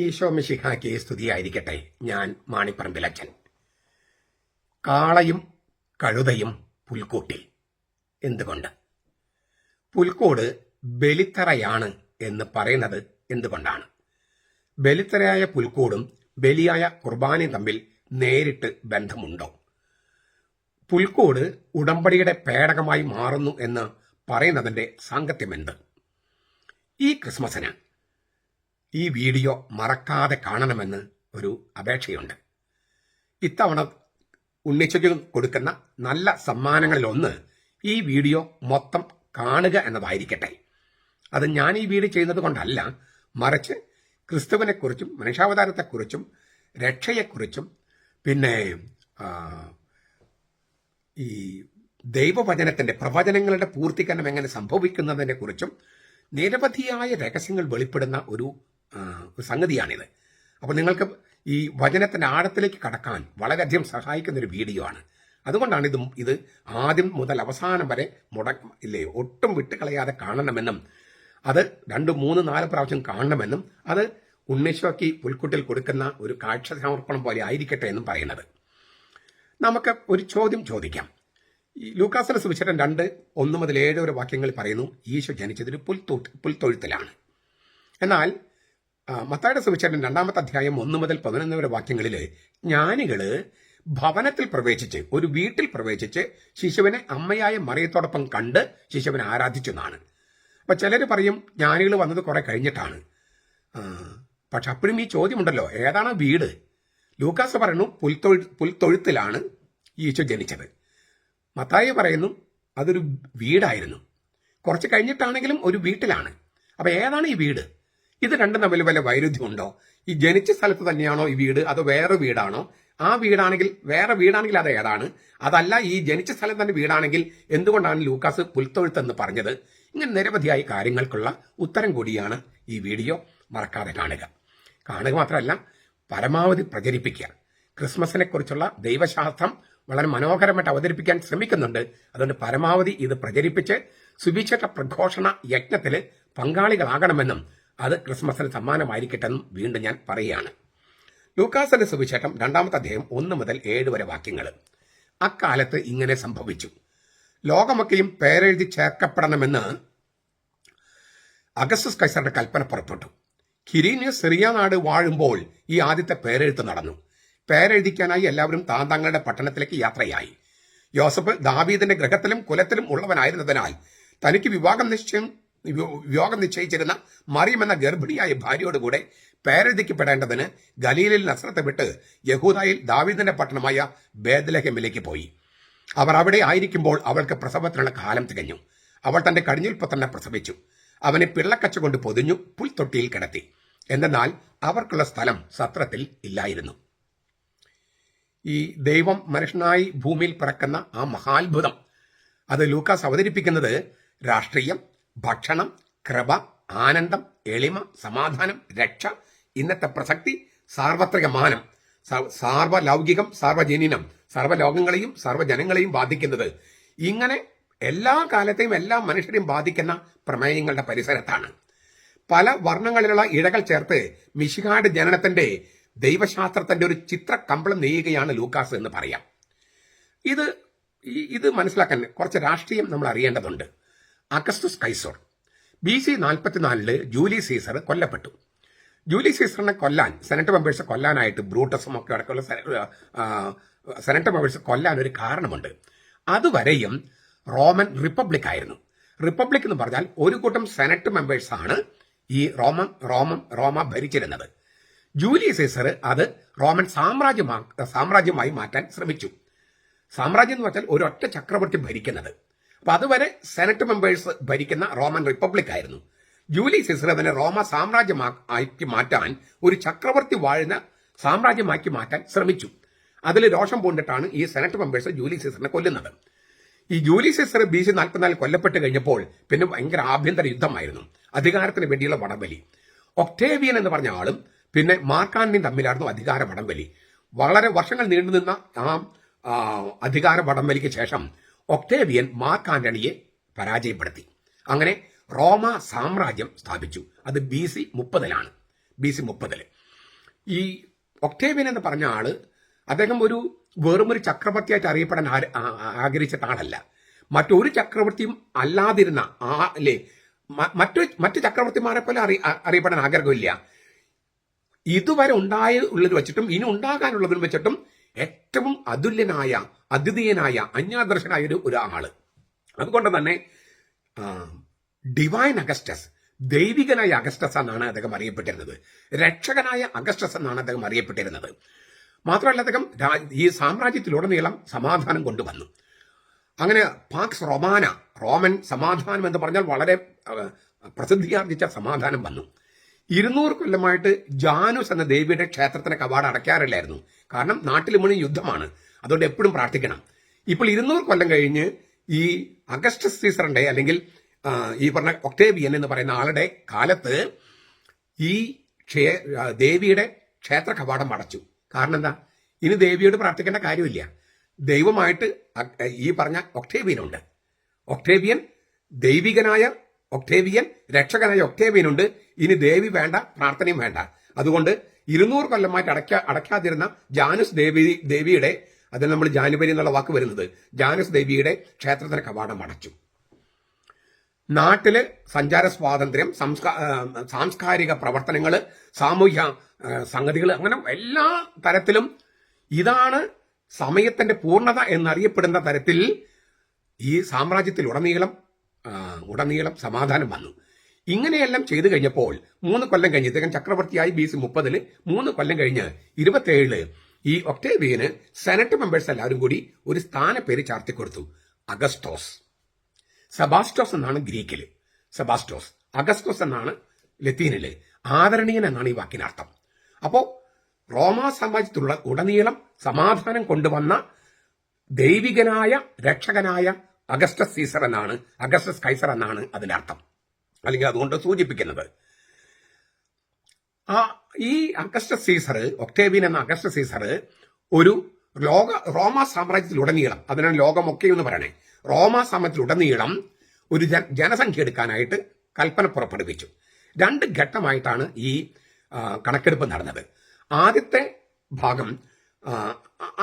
ഈശോ മിശിഹായ്ക്ക് സ്തുതിയായിരിക്കട്ടെ. ഞാൻ മാണിപ്പറമ്പിലച്ചൻ. കാളയും കഴുതയും പുൽക്കൂട്ടിൽ. എന്തുകൊണ്ട്? പുൽക്കൂട് ബലിത്തറയാണ് എന്ന് പറയുന്നത് എന്തുകൊണ്ടാണ്? ബലിത്തറയായ പുൽക്കൂടും ബലിയായ കുർബാനയും തമ്മിൽ നേരിട്ട് ബന്ധമുണ്ടോ? പുൽക്കൂട് ഉടമ്പടിയുടെ പേടകമായി മാറുന്നു എന്ന് പറയുന്നതിന്റെ സാങ്കത്യമെന്ത്? ഈ ക്രിസ്മസിന് ഈ വീഡിയോ മറക്കാതെ കാണണമെന്ന് ഒരു അപേക്ഷയുണ്ട്. ഇത്തവണ ഉണ്ണിച്ചയ്ക്ക് കൊടുക്കുന്ന നല്ല സമ്മാനങ്ങളിലൊന്ന് ഈ വീഡിയോ മൊത്തം കാണുക എന്നതായിരിക്കട്ടെ. അത് ഞാൻ ഈ വീഡിയോ ചെയ്യുന്നത് കൊണ്ടല്ല, മറിച്ച് ക്രിസ്തുവിനെക്കുറിച്ചും മനുഷ്യാവതാരത്തെക്കുറിച്ചും രക്ഷയെക്കുറിച്ചും പിന്നെ ഈ ദൈവവചനത്തിന്റെ പ്രവചനങ്ങളുടെ പൂർത്തീകരണം എങ്ങനെ സംഭവിക്കുന്നതിനെ കുറിച്ചും നിരവധിയായ രഹസ്യങ്ങൾ വെളിപ്പെടുന്ന ഒരു സംഗതിയാണിത്. അപ്പോൾ നിങ്ങൾക്ക് ഈ വചനത്തിന്റെ ആഴത്തിലേക്ക് കടക്കാൻ വളരെയധികം സഹായിക്കുന്ന ഒരു വീഡിയോ ആണ്. അതുകൊണ്ടാണ് ഇത് ആദ്യം മുതൽ അവസാനം വരെ ഒട്ടും വിട്ടുകളയാതെ കാണണമെന്നും അത് 2, 3, 4 പ്രാവശ്യം കാണണമെന്നും അത് ഉണ്ണീശോയ്ക്ക് പുൽക്കൂട്ടിൽ കൊടുക്കുന്ന ഒരു കാഴ്ച സമർപ്പണം പോലെ ആയിരിക്കട്ടെ എന്നും പറയുന്നത്. നമുക്ക് ഒരു ചോദ്യം ചോദിക്കാം. ഈ ലൂക്കാസിന്റെ സുവിശേഷം 2:1-7 വരെ വാക്യങ്ങളിൽ പറയുന്നു ഈശോ ജനിച്ചതൊരു പുൽത്തൊഴുത്തിലാണ്. എന്നാൽ മത്തായിയുടെ സുവിശേഷം 2-ാമത്തെ അധ്യായം 1-11 വരെ വാക്യങ്ങളിൽ ജ്ഞാനികള് ഭവനത്തിൽ പ്രവേശിച്ച്, ഒരു വീട്ടിൽ പ്രവേശിച്ച് ശിശുവിനെ അമ്മയായ മറിയത്തോടൊപ്പം കണ്ട് ശിശുവിനെ ആരാധിച്ചു എന്നാണ്. അപ്പൊ ചിലർ പറയും ജ്ഞാനികൾ വന്നത് കുറെ കഴിഞ്ഞിട്ടാണ്. പക്ഷെ അപ്പോഴും ഈ ചോദ്യമുണ്ടല്ലോ, ഏതാണ് വീട്? ലൂക്കാസ് പറയുന്നു പുൽത്തൊഴുത്തിലാണ് ഈശോ ജനിച്ചത്. മത്തായി പറയുന്നു അതൊരു വീടായിരുന്നു. കുറച്ച് കഴിഞ്ഞിട്ടാണെങ്കിലും ഒരു വീട്ടിലാണ്. അപ്പൊ ഏതാണ് ഈ വീട്? ഇത് രണ്ടും തമ്മിൽ വല്ല വൈരുദ്ധ്യമുണ്ടോ? ഈ ജനിച്ച സ്ഥലത്ത് തന്നെയാണോ ഈ വീട്, അതോ വേറെ വീടാണോ? ആ വീടാണെങ്കിൽ വേറെ വീടാണെങ്കിൽ അത് ഏതാണ്? അതല്ല, ഈ ജനിച്ച സ്ഥലം തന്നെ വീടാണെങ്കിൽ എന്തുകൊണ്ടാണ് ലൂക്കാസ് പുൽത്തൊഴുത്തെന്ന് പറഞ്ഞത്? ഇങ്ങനെ നിരവധിയായ കാര്യങ്ങൾക്കുള്ള ഉത്തരം കൂടിയാണ് ഈ വീഡിയോ. മറക്കാതെ കാണുക മാത്രമല്ല, പരമാവധി പ്രചരിപ്പിക്കുക. ക്രിസ്മസിനെ കുറിച്ചുള്ള ദൈവശാസ്ത്രം വളരെ മനോഹരമായിട്ട് അവതരിപ്പിക്കാൻ ശ്രമിക്കുന്നുണ്ട്. അതുകൊണ്ട് പരമാവധി ഇത് പ്രചരിപ്പിച്ച് സുവിശേഷ പ്രഘോഷണ യജ്ഞത്തിൽ പങ്കാളികളാകണമെന്നും അത് ക്രിസ്മസിന് സമ്മാനമായിരിക്കട്ടെന്നും വീണ്ടും ഞാൻ പറയുകയാണ്. ലൂക്കാസിന്റെ സുവിശേഷം 2-ാമത്തെ അധ്യായം 1-7 വരെ വാക്യങ്ങൾ. അക്കാലത്ത് ഇങ്ങനെ സംഭവിച്ചു. ലോകമൊക്കെയും പേരെഴുതി ചേർക്കപ്പെടണമെന്ന് അഗസ്റ്റസ് കൈസറുടെ കൽപ്പന പുറപ്പെട്ടു. കിരീനിയസ് സിറിയ നാട് വാഴുമ്പോൾ ഈ ആദ്യത്തെ പേരെഴുത്ത് നടന്നു. പേരെഴുതിക്കാനായി എല്ലാവരും താങ്കളുടെ പട്ടണത്തിലേക്ക് യാത്രയായി. യോസഫ് ദാവീദിന്റെ ഗൃഹത്തിലും കുലത്തിലും ഉള്ളവനായിരുന്നതിനാൽ തനിക്ക് വിവാഹം നിശ്ചയിച്ചിരുന്ന മറിയം എന്ന ഗർഭിണിയായ ഭാര്യയോടുകൂടെ പേരെഴുതിക്കപ്പെടേണ്ടതിന് ഗലീലിൽ നസ്രത്ത് വിട്ട് യഹൂദായിൽ ദാവീദിന്റെ പട്ടണമായ ബേത്ലഹേമിലേക്ക് പോയി. അവർ അവിടെ ആയിരിക്കുമ്പോൾ അവൾക്ക് പ്രസവത്തിനുള്ള കാലം തികഞ്ഞു. അവൾ തന്റെ കടിഞ്ഞുൽപ്പത്തന്നെ പ്രസവിച്ചു. അവനെ പിള്ളക്കച്ച കൊണ്ട് പൊതിഞ്ഞു പുൽത്തൊട്ടിയിൽ കിടത്തി. എന്തെന്നാൽ അവർക്കുള്ള സ്ഥലം സത്രത്തിൽ ഇല്ലായിരുന്നു. ഈ ദൈവം മനുഷ്യനായി ഭൂമിയിൽ പിറക്കുന്ന ആ മഹാത്ഭുതം അത് ലൂക്കാസ് അവതരിപ്പിക്കുന്നത് രാഷ്ട്രീയം, ഭക്ഷണം, കൃപ, ആനന്ദം, എളിമ, സമാധാനം, രക്ഷ, ഇന്നത്തെ പ്രസക്തി, സാർവത്രിക മാനം, സാർവലൗകികം, സാർവജനീനം, സർവ്വലോകങ്ങളെയും സർവ്വജനങ്ങളെയും ബാധിക്കുന്നത്, ഇങ്ങനെ എല്ലാ കാലത്തെയും എല്ലാ മനുഷ്യരെയും ബാധിക്കുന്ന പ്രമേയങ്ങളുടെ പരിസരത്താണ്. പല വർണ്ണങ്ങളിലുള്ള ഇഴകൾ ചേർത്ത് മിശിഹായുടെ ജനനത്തിന്റെ ദൈവശാസ്ത്രത്തിന്റെ ഒരു ചിത്രകമ്പളം നെയ്യുകയാണ് ലൂക്കാസ് എന്ന് പറയാം. ഇത് മനസ്സിലാക്കാൻ കുറച്ച് രാഷ്ട്രീയം നമ്മൾ അറിയേണ്ടതുണ്ട്. Augustus Kaiser BC 44 Julius Caesar കൊല്ലപ്പെട്ടു. ജൂലി സീസറിനെ കൊല്ലാൻ, സെനറ്റ് മെമ്പേഴ്സ് കൊല്ലാനായിട്ട് ബ്രൂട്ടസും ഒക്കെ അടക്കമുള്ള സെനറ്റ് മെമ്പേഴ്സ് കൊല്ലാൻ ഒരു കാരണമുണ്ട്. അതുവരെയും റോമൻ റിപ്പബ്ലിക് ആയിരുന്നു. റിപ്പബ്ലിക് എന്ന് പറഞ്ഞാൽ ഒരു കൂട്ടം സെനറ്റ് മെമ്പേഴ്സാണ് ഈ റോമ ഭരിച്ചിരുന്നത്. ജൂലി സീസർ അത് റോമൻ സാമ്രാജ്യമായി മാറ്റാൻ ശ്രമിച്ചു. സാമ്രാജ്യം എന്ന് വെച്ചാൽ ഒരൊറ്റ ചക്രവർത്തി ഭരിക്കുന്നത്. അപ്പൊ അതുവരെ സെനറ്റ് മെമ്പേഴ്സ് ഭരിക്കുന്ന റോമൻ റിപ്പബ്ലിക് ആയിരുന്നു. ജൂലി സീസർ അതിനെ റോമ സാമ്രാജ്യമാക്കി മാറ്റാൻ, ഒരു ചക്രവർത്തി വാഴുന്ന സാമ്രാജ്യമാക്കി മാറ്റാൻ ശ്രമിച്ചു. അതിൽ രോഷം പൂണ്ടിട്ടാണ് ഈ സെനറ്റ് മെമ്പേഴ്സ് ജൂലി സീസറിനെ കൊല്ലുന്നത്. ഈ ജൂലി സീസർ BC 44 കൊല്ലപ്പെട്ട് കഴിഞ്ഞപ്പോൾ പിന്നെ ഭയങ്കര ആഭ്യന്തര യുദ്ധമായിരുന്നു. അധികാരത്തിന് വേണ്ടിയുള്ള വടംവലി. ഒക്ടേവിയൻ എന്ന് പറഞ്ഞ ആളും പിന്നെ മാർക്കാന്റണിയും തമ്മിലായിരുന്നു അധികാര വടംവലി. വളരെ വർഷങ്ങൾ നീണ്ടുനിന്ന ആ അധികാര വടംവലിക്ക് ശേഷം ഒക്ടേവിയൻ മാർക്കാന്റണിയെ പരാജയപ്പെടുത്തി. അങ്ങനെ റോമ സാമ്രാജ്യം സ്ഥാപിച്ചു. അത് BC 30. BC 30 ഈ ഒക്ടേവിയൻ എന്ന് പറഞ്ഞ ആള് അദ്ദേഹം വെറുമൊരു ചക്രവർത്തിയായിട്ട് അറിയപ്പെടാൻ ആഗ്രഹിച്ചിട്ട ആളല്ല. മറ്റൊരു ചക്രവർത്തിയും അല്ലാതിരുന്ന അല്ലേ, മറ്റു ചക്രവർത്തിമാരെ പോലെ അറിയപ്പെടാൻ ആഗ്രഹമില്ല. ഇതുവരെ ഉള്ളത് വെച്ചിട്ടും ഇനി ഉണ്ടാകാനുള്ളതിനും വെച്ചിട്ടും ഏറ്റവും അതുല്യനായ, അദ്വിതീയനായ, അന്യാദർശനായ ഒരു ആള്. അതുകൊണ്ട് തന്നെ ഡിവൈൻ അഗസ്റ്റസ്, ദൈവികനായ അഗസ്റ്റസ് എന്നാണ് അദ്ദേഹം അറിയപ്പെട്ടിരുന്നത്. രക്ഷകനായ അഗസ്റ്റസ് എന്നാണ് അദ്ദേഹം അറിയപ്പെട്ടിരുന്നത്. മാത്രമല്ല അദ്ദേഹം ഈ സാമ്രാജ്യത്തിലുടനീളം സമാധാനം കൊണ്ടുവന്നു. അങ്ങനെ പാക്സ് റൊമാന, റോമൻ സമാധാനം എന്ന് പറഞ്ഞാൽ വളരെ പ്രസിദ്ധിയാർജിച്ച സമാധാനം വന്നു. 200 കൊല്ലമായിട്ട് ജാനുസ് എന്ന ദേവിയുടെ ക്ഷേത്രത്തിന് കവാടം അടയ്ക്കാറില്ലായിരുന്നു. കാരണം നാട്ടിൽ മുഴുവൻ യുദ്ധമാണ്, അതുകൊണ്ട് എപ്പോഴും പ്രാർത്ഥിക്കണം. ഇപ്പോൾ 200 കൊല്ലം കഴിഞ്ഞ് ഈ അഗസ്റ്റസ് സീസറിന്റെ അല്ലെങ്കിൽ ഈ പറഞ്ഞ ഒക്ടേവിയൻ എന്ന് പറയുന്ന ആളുടെ കാലത്ത് ഈ ദേവിയുടെ ക്ഷേത്ര കവാടം അടച്ചു. കാരണം എന്താ? ഇനി ദേവിയോട് പ്രാർത്ഥിക്കേണ്ട കാര്യമില്ല. ദൈവമായിട്ട് ഈ പറഞ്ഞ ഒക്ടേവിയനുണ്ട്. ഒക്ടേവിയൻ, ദൈവികനായ ഒക്ടേവിയൻ, രക്ഷകനായ ഒക്ടേവിയനുണ്ട്. ഇനി ദേവി വേണ്ട, പ്രാർത്ഥനയും വേണ്ട. അതുകൊണ്ട് 200 കൊല്ലമായിട്ട് അടയ്ക്കാതിരുന്ന ജാനുസ് ദേവിയുടെ, അതിൽ നമ്മൾ ജാനുവരി എന്നുള്ള വാക്ക് വരുന്നത്, ജാനുസ് ദേവിയുടെ ക്ഷേത്രത്തിന് കവാടം അടച്ചു. നാട്ടില് സഞ്ചാര സ്വാതന്ത്ര്യം, സാംസ്കാരിക പ്രവർത്തനങ്ങൾ, സാമൂഹ്യ സംഗതികൾ, അങ്ങനെ എല്ലാ തരത്തിലും ഇതാണ് സമയത്തിന്റെ പൂർണ്ണത എന്നറിയപ്പെടുന്ന തരത്തിൽ ഈ സാമ്രാജ്യത്തിൽ ഉടനീളം സമാധാനം വന്നു. ഇങ്ങനെയെല്ലാം ചെയ്തു കഴിഞ്ഞപ്പോൾ 3 കൊല്ലം കഴിഞ്ഞ്, ഇദ്ദേഹം ചക്രവർത്തിയായി BC 30 3 കൊല്ലം കഴിഞ്ഞ് 27 ഈ ഒക്ടേവിയന് സെനറ്റ് മെമ്പേഴ്സ് എല്ലാവരും കൂടി ഒരു സ്ഥാനപ്പേര് ചാർത്തിക്കൊടുത്തു. അഗസ്റ്റോസ്. സെബാസ്റ്റോസ് എന്നാണ് ഗ്രീക്കില് സെബാസ്റ്റോസ്, അഗസ്റ്റോസ് എന്നാണ് ലത്തീനില്. ആദരണീയൻ എന്നാണ് ഈ വാക്കിനർത്ഥം. അപ്പോ റോമാ സാമ്രാജ്യത്തിലുള്ള ഉടനീളം സമാധാനം കൊണ്ടുവന്ന ദൈവികനായ, രക്ഷകനായ അഗസ്റ്റസ് സീസർ എന്നാണ്, അഗസ്റ്റസ് കൈസർ എന്നാണ് അതിന്റെ അർത്ഥം, അല്ലെങ്കിൽ അതുകൊണ്ട് സൂചിപ്പിക്കുന്നത്. ഈ അഗസ്റ്റസ് സീസർ, ഒക്ടേവിയൻ എന്ന അഗസ്റ്റസ് സീസർ ഒരു റോമാ സാമ്രാജ്യത്തിലുടനീളം, അതിനാണ് ലോകമൊക്കെ എന്ന് പറയണേ, റോമാ സാമ്രാജ്യത്തിലുടനീളം ഒരു ജനസംഖ്യ എടുക്കാനായിട്ട് കൽപ്പന പുറപ്പെടുവിച്ചു. 2 ഘട്ടമായിട്ടാണ് ഈ കണക്കെടുപ്പ് നടന്നത്. ആദ്യത്തെ ഭാഗം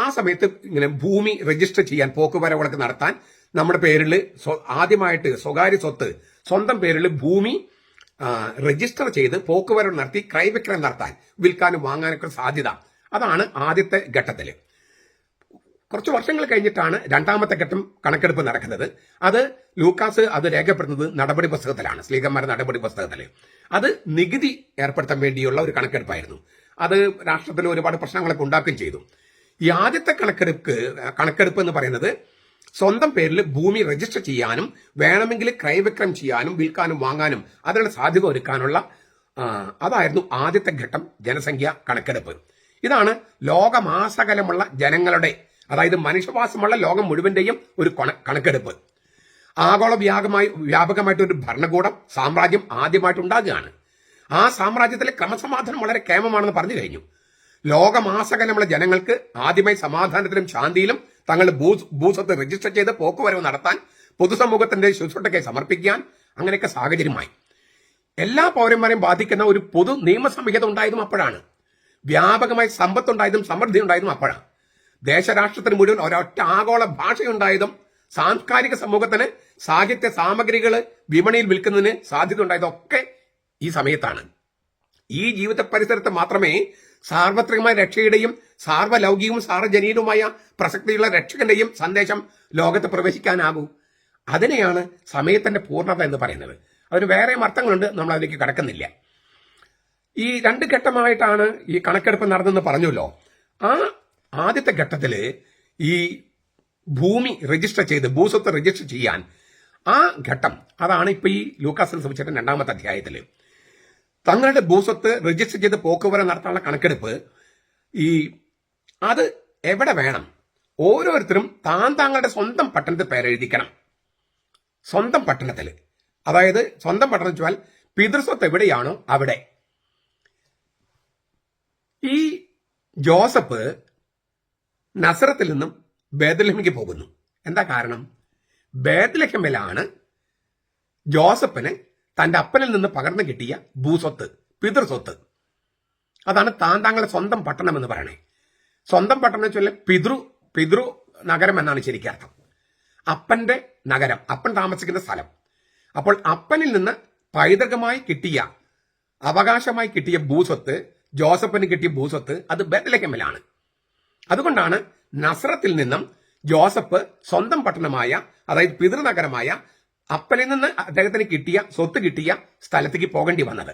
ആ സമയത്ത് ഇങ്ങനെ ഭൂമി രജിസ്റ്റർ ചെയ്യാൻ, പോക്കുവരവുകളൊക്കെ നടത്താൻ നമ്മുടെ പേരിൽ ആദ്യമായിട്ട് സ്വകാര്യ സ്വത്ത്, സ്വന്തം പേരിൽ ഭൂമി രജിസ്റ്റർ ചെയ്ത് പോക്കുവരവ് നടത്തി ക്രയവിക്രയം നടത്താൻ, വിൽക്കാനും വാങ്ങാനൊക്കെ സാധ്യത. അതാണ് ആദ്യത്തെ ഘട്ടത്തിൽ. കുറച്ച് വർഷങ്ങൾ കഴിഞ്ഞിട്ടാണ് രണ്ടാമത്തെ ഘട്ടം കണക്കെടുപ്പ് നടക്കുന്നത്. അത് ലൂക്കാസ് അത് രേഖപ്പെടുത്തുന്നത് നടപടി പുസ്തകത്തിലാണ്, സ്ലീഹന്മാരുടെ നടപടി പുസ്തകത്തിൽ. അത് നികുതി ഏർപ്പെടുത്താൻ വേണ്ടിയുള്ള ഒരു കണക്കെടുപ്പായിരുന്നു. അത് രാഷ്ട്രത്തിൽ ഒരുപാട് പ്രശ്നങ്ങളൊക്കെ ഉണ്ടാക്കുകയും ചെയ്തു. ഈ ആദ്യത്തെ കണക്കെടുപ്പ് എന്ന് പറയുന്നത് സ്വന്തം പേരിൽ ഭൂമി രജിസ്റ്റർ ചെയ്യാനും വേണമെങ്കിൽ ക്രയവിക്രയം ചെയ്യാനും വിൽക്കാനും വാങ്ങാനും അതിനുള്ള സാധ്യത ഒരുക്കാനുള്ള അതായിരുന്നു ആദ്യത്തെ ഘട്ടം ജനസംഖ്യ കണക്കെടുപ്പ്. ഇതാണ് ലോകമാസകലമുള്ള ജനങ്ങളുടെ, അതായത് മനുഷ്യവാസമുള്ള ലോകം മുഴുവന്റെയും ഒരു കണക്കെടുപ്പ്. ആഗോള വ്യാപകമായിട്ടൊരു ഭരണകൂടം, സാമ്രാജ്യം ആദ്യമായിട്ടുണ്ടാകുകയാണ്. ആ സാമ്രാജ്യത്തിലെ ക്രമസമാധാനം വളരെ കേമമാണെന്ന് പറഞ്ഞു കഴിഞ്ഞു. ലോകമാസകലമുള്ള ജനങ്ങൾക്ക് ആദ്യമായി സമാധാനത്തിലും ശാന്തിയിലും തങ്ങളുടെ ഭൂസ്വത്ത് രജിസ്റ്റർ ചെയ്ത് പോക്കുവരവ് നടത്താൻ, പൊതുസമൂഹത്തിന്റെ ശുശ്രൂഷയ്ക്കായി സമർപ്പിക്കാൻ, അങ്ങനെയൊക്കെ സാഹചര്യമായി. എല്ലാ പൗരന്മാരെയും ബാധിക്കുന്ന ഒരു പൊതു നിയമസംഹിത ഉണ്ടായതും അപ്പോഴാണ്. വ്യാപകമായി സമ്പത്തുണ്ടായതും സമൃദ്ധി ഉണ്ടായതും അപ്പോഴാണ്. ദേശരാഷ്ട്രത്തിന് മുഴുവൻ ഒരൊറ്റ ആഗോള ഭാഷയുണ്ടായതും സാംസ്കാരിക സമൂഹത്തിന് സാഹിത്യ സാമഗ്രികൾ വിപണിയിൽ വിൽക്കുന്നതിന് സാധ്യത ഉണ്ടായതൊക്കെ ഈ സമയത്താണ്. ഈ ജീവിത പരിസരത്ത് മാത്രമേ സാർവത്രികമായ രക്ഷയുടെയും സാർവലൗകികവും സാർവജനീയവുമായ പ്രസക്തിയുള്ള രക്ഷകന്റെയും സന്ദേശം ലോകത്ത് പ്രവേശിക്കാനാകൂ. അതിനെയാണ് സമയത്തിന്റെ പൂർണ്ണത എന്ന് പറയുന്നത്. അതിന് വേറെ അർത്ഥങ്ങളുണ്ട്, നമ്മൾ അതിലേക്ക് കടക്കുന്നില്ല. ഈ 2 ഘട്ടമായിട്ടാണ് ഈ കണക്കെടുപ്പ് നടന്നെന്ന് പറഞ്ഞല്ലോ. ആ ആദ്യത്തെ ഘട്ടത്തില് ഈ ഭൂമി രജിസ്റ്റർ ചെയ്ത് ഭൂസ്വത്ത് രജിസ്റ്റർ ചെയ്യാൻ ആ ഘട്ടം, അതാണ് ഇപ്പൊ ഈ ലൂക്കാസിൽ സൂചിപ്പിച്ച 2-ാമത്തെ അധ്യായത്തില്. തങ്ങളുടെ ഭൂസ്വത്ത് രജിസ്റ്റർ ചെയ്ത് പോക്കുവരവ് നടത്താനുള്ള കണക്കെടുപ്പ്, അത് എവിടെ വേണം? ഓരോരുത്തരും താങ്കളുടെ സ്വന്തം പട്ടണത്തിൽ പേരെഴുതിക്കണം. സ്വന്തം പട്ടണത്തിൽ, അതായത് സ്വന്തം പട്ടണം വെച്ചാൽ പിതൃസ്വത്ത് എവിടെയാണോ അവിടെ. ഈ ജോസഫ് നസറത്തിൽ നിന്നും ബേത്ലഹേമിലേക്ക് പോകുന്നു. എന്താ കാരണം? ബേത്ലഹേമിലാണ് ജോസഫിന് തന്റെ അപ്പനിൽ നിന്ന് പകർന്നു കിട്ടിയ ഭൂസ്വത്ത്, പിതൃസ്വത്ത്. അതാണ് താങ്കളുടെ സ്വന്തം പട്ടണം എന്ന് പറയണേ. സ്വന്തം പട്ടണം എന്ന് വെച്ചാൽ പിതൃ നഗരം എന്നാണ് ശരിക്കർത്ഥം. അപ്പന്റെ നഗരം, അപ്പൻ താമസിക്കുന്ന സ്ഥലം. അപ്പോൾ അപ്പനിൽ നിന്ന് പൈതൃകമായി കിട്ടിയ, അവകാശമായി കിട്ടിയ ഭൂസ്വത്ത്, ജോസഫിന് കിട്ടിയ ഭൂസ്വത്ത് അത് ബെത്ലഹേമിലാണ്. അതുകൊണ്ടാണ് നസ്രത്തിൽ നിന്നും ജോസഫ് സ്വന്തം പട്ടണമായ, അതായത് പിതൃനഗരമായ അപ്പനിൽ നിന്ന് അദ്ദേഹത്തിന് കിട്ടിയ സ്വത്ത് കിട്ടിയ സ്ഥലത്തേക്ക് പോകേണ്ടി വന്നത്.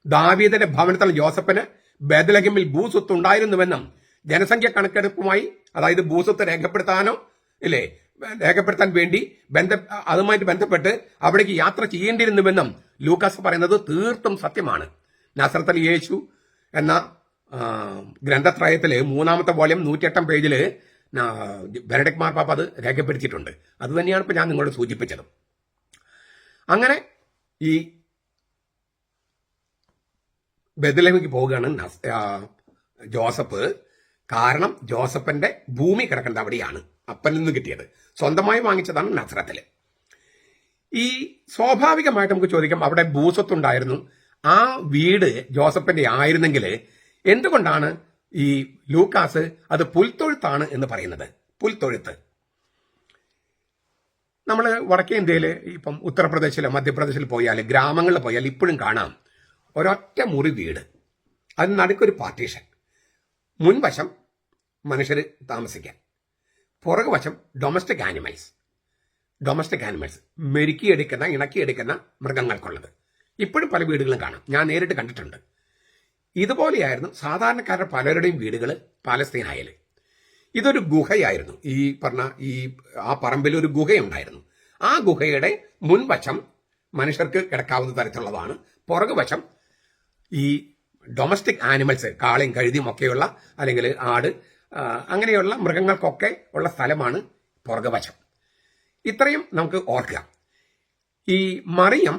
ദാവീദിന്റെ ഭവനത്തിൽ ജോസഫിന് ബെത്ലഹേമിൽ ഭൂസ്വത്ത് ഉണ്ടായിരുന്നുവെന്നും ജനസംഖ്യ കണക്കെടുപ്പുമായി, അതായത് ഭൂസ്വത്ത് രേഖപ്പെടുത്താൻ വേണ്ടി അതുമായിട്ട് ബന്ധപ്പെട്ട് അവിടേക്ക് യാത്ര ചെയ്യേണ്ടിയിരുന്നുവെന്നും ലൂക്കാസ് പറയുന്നത് തീർത്തും സത്യമാണ്. നസ്രത്തിൽ യേശു എന്ന ഗ്രന്ഥത്രയത്തില് 3-ാമത്തെ വോള്യം 108 പേജില് ബെനഡിക്ട് മാർപ്പാപ്പ അത് രേഖപ്പെടുത്തിയിട്ടുണ്ട്. അത് തന്നെയാണ് ഇപ്പൊ ഞാൻ നിങ്ങളോട് സൂചിപ്പിച്ചത്. അങ്ങനെ ഈ ബെത്ലഹേമിലേക്ക് പോവുകയാണ് ജോസഫ്. കാരണം ജോസഫിന്റെ ഭൂമി കിടക്കേണ്ട അവിടെയാണ്, അപ്പനിൽ നിന്ന് കിട്ടിയത്, സ്വന്തമായി വാങ്ങിച്ചതാണ് നസ്രത്തില്. ഈ സ്വാഭാവികമായിട്ട് നമുക്ക് ചോദിക്കാം, അവിടെ ഭൂസ്വത്തുണ്ടായിരുന്നു, ആ വീട് ജോസഫിന്റെ ആയിരുന്നെങ്കിൽ എന്തുകൊണ്ടാണ് ഈ ലൂക്കാസ് അത് പുൽത്തൊഴുത്താണ് എന്ന് പറയുന്നത്? പുൽത്തൊഴുത്ത് നമ്മൾ വടക്കേ ഇന്ത്യയില് ഇപ്പം ഉത്തർപ്രദേശിലോ മധ്യപ്രദേശിൽ പോയാൽ, ഗ്രാമങ്ങളിൽ പോയാൽ ഇപ്പോഴും കാണാം ഒരൊറ്റ മുറി വീട്, അതിന് നടുക്കൊരു പാർട്ടീഷൻ, മുൻവശം മനുഷ്യർ താമസിക്കാൻ, പുറകുവശം ഡൊമസ്റ്റിക് ആനിമൽസ് മെരുക്കിയെടുക്കുന്ന ഇണക്കിയെടുക്കുന്ന മൃഗങ്ങൾക്കുള്ളത്. ഇപ്പോഴും പല വീടുകളും കാണാം, ഞാൻ നേരിട്ട് കണ്ടിട്ടുണ്ട്. ഇതുപോലെയായിരുന്നു സാധാരണക്കാരുടെ പലരുടെയും വീടുകൾ പാലസ്തീനായാല്. ഇതൊരു ഗുഹയായിരുന്നു. ആ പറമ്പിൽ ഒരു ഗുഹയുണ്ടായിരുന്നു. ആ ഗുഹയുടെ മുൻവശം മനുഷ്യർക്ക് കിടക്കാവുന്ന തരത്തിലുള്ളതാണ്. പുറകുവശം ഈ ഡൊമസ്റ്റിക് ആനിമൽസ്, കാളയും കഴുതിയും ഒക്കെയുള്ള, അല്ലെങ്കിൽ ആട്, അങ്ങനെയുള്ള മൃഗങ്ങൾക്കൊക്കെ ഉള്ള സ്ഥലമാണ് പുറകുവശം. ഇത്രയും നമുക്ക് ഓർക്കുക. ഈ മറിയം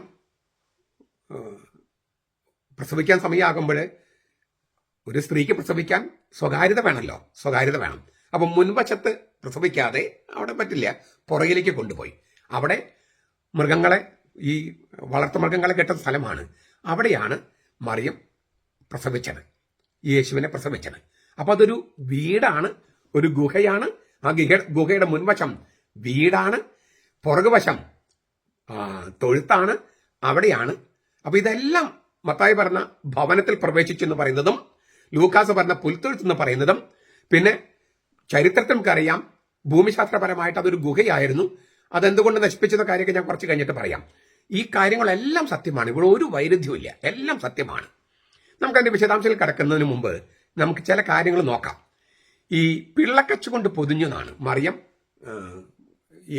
പ്രസവിക്കാൻ സമയമാകുമ്പോൾ ഒരു സ്ത്രീക്ക് പ്രസവിക്കാൻ സ്വകാര്യത വേണം. അപ്പം മുൻവശത്ത് പ്രസവിക്കാതെ അവിടെ പറ്റില്ല, പുറകിലേക്ക് കൊണ്ടുപോയി അവിടെ മൃഗങ്ങളെ, ഈ വളർത്തുമൃഗങ്ങളെ കെട്ടുന്ന സ്ഥലമാണ്. അവിടെയാണ് മറിയം പ്രസവിച്ചത്, യേശുവിനെ പ്രസവിച്ചത്. അപ്പൊ അതൊരു വീടാണ്, ഒരു ഗുഹയാണ്. ആ ഗുഹയുടെ മുൻവശം വീടാണ്, പുറകുവശം തൊഴുത്താണ്. അവിടെയാണ്. അപ്പൊ ഇതെല്ലാം മത്തായി പറഞ്ഞ ഭവനത്തിൽ പ്രവേശിച്ചു എന്ന് പറയുന്നതും, ലൂക്കാസ് പറഞ്ഞ പുൽത്തൊഴുത്ത് എന്ന് പറയുന്നതും, പിന്നെ ചരിത്രത്തിൽ നമുക്കറിയാം ഭൂമിശാസ്ത്രപരമായിട്ട് അതൊരു ഗുഹയായിരുന്നു. അതെന്തുകൊണ്ട് നശിപ്പിച്ചെന്ന കാര്യമൊക്കെ ഞാൻ കുറച്ച് കഴിഞ്ഞിട്ട് പറയാം. ഈ കാര്യങ്ങളെല്ലാം സത്യമാണ്, ഇവിടെ ഒരു വൈരുദ്ധ്യവും ഇല്ല, എല്ലാം സത്യമാണ്. നമുക്കതിന്റെ വിശദാംശങ്ങൾ കടക്കുന്നതിന് മുമ്പ് നമുക്ക് ചില കാര്യങ്ങൾ നോക്കാം. ഈ പിള്ളക്കച്ച് കൊണ്ട് പൊതിഞ്ഞു എന്നാണ് മറിയം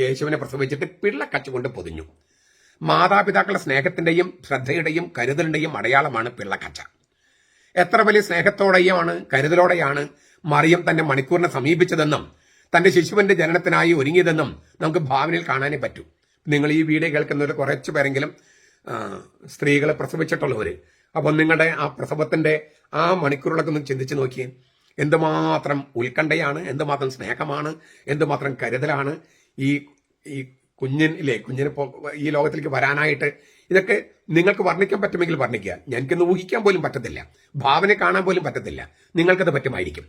യേശുവിനെ പ്രസവിച്ചിട്ട് പിള്ളക്കച്ച് കൊണ്ട് പൊതിഞ്ഞു. മാതാപിതാക്കളുടെ സ്നേഹത്തിന്റെയും ശ്രദ്ധയുടെയും കരുതലിന്റെയും അടയാളമാണ് പിള്ളക്കച്ച. എത്ര വലിയ സ്നേഹത്തോടെയാണ് കരുതലോടെയാണ് മറിയം തന്റെ മണിക്കൂറിനെ സമീപിച്ചതെന്നും തന്റെ ശിശുവിന്റെ ജനനത്തിനായി ഒരുങ്ങിയതെന്നും നമുക്ക് ഭാവനയിൽ കാണാനേ പറ്റൂ. നിങ്ങൾ ഈ വീഡിയോ കേൾക്കുന്നവർ കുറച്ചു പേരെങ്കിലും സ്ത്രീകളെ പ്രസവിച്ചിട്ടുള്ളവര്, അപ്പം നിങ്ങളുടെ ആ പ്രസവത്തിന്റെ ആ മണിക്കൂറുകളൊക്കെ ഒന്ന് ചിന്തിച്ചു നോക്കിയേ. എന്തുമാത്രം ഉത്കണ്ഠയാണ്, എന്തുമാത്രം സ്നേഹമാണ്, എന്തുമാത്രം കരുതലാണ് ഈ കുഞ്ഞിനെ ഈ ലോകത്തിലേക്ക് വരാനായിട്ട്. ഇതൊക്കെ നിങ്ങൾക്ക് വർണ്ണിക്കാൻ പറ്റുമെങ്കിൽ വർണ്ണിക്കുക. എനിക്കൊന്ന് ഊഹിക്കാൻ പോലും പറ്റത്തില്ല, ഭാവന കാണാൻ പോലും പറ്റത്തില്ല. നിങ്ങൾക്കത് പറ്റുമായിരിക്കും.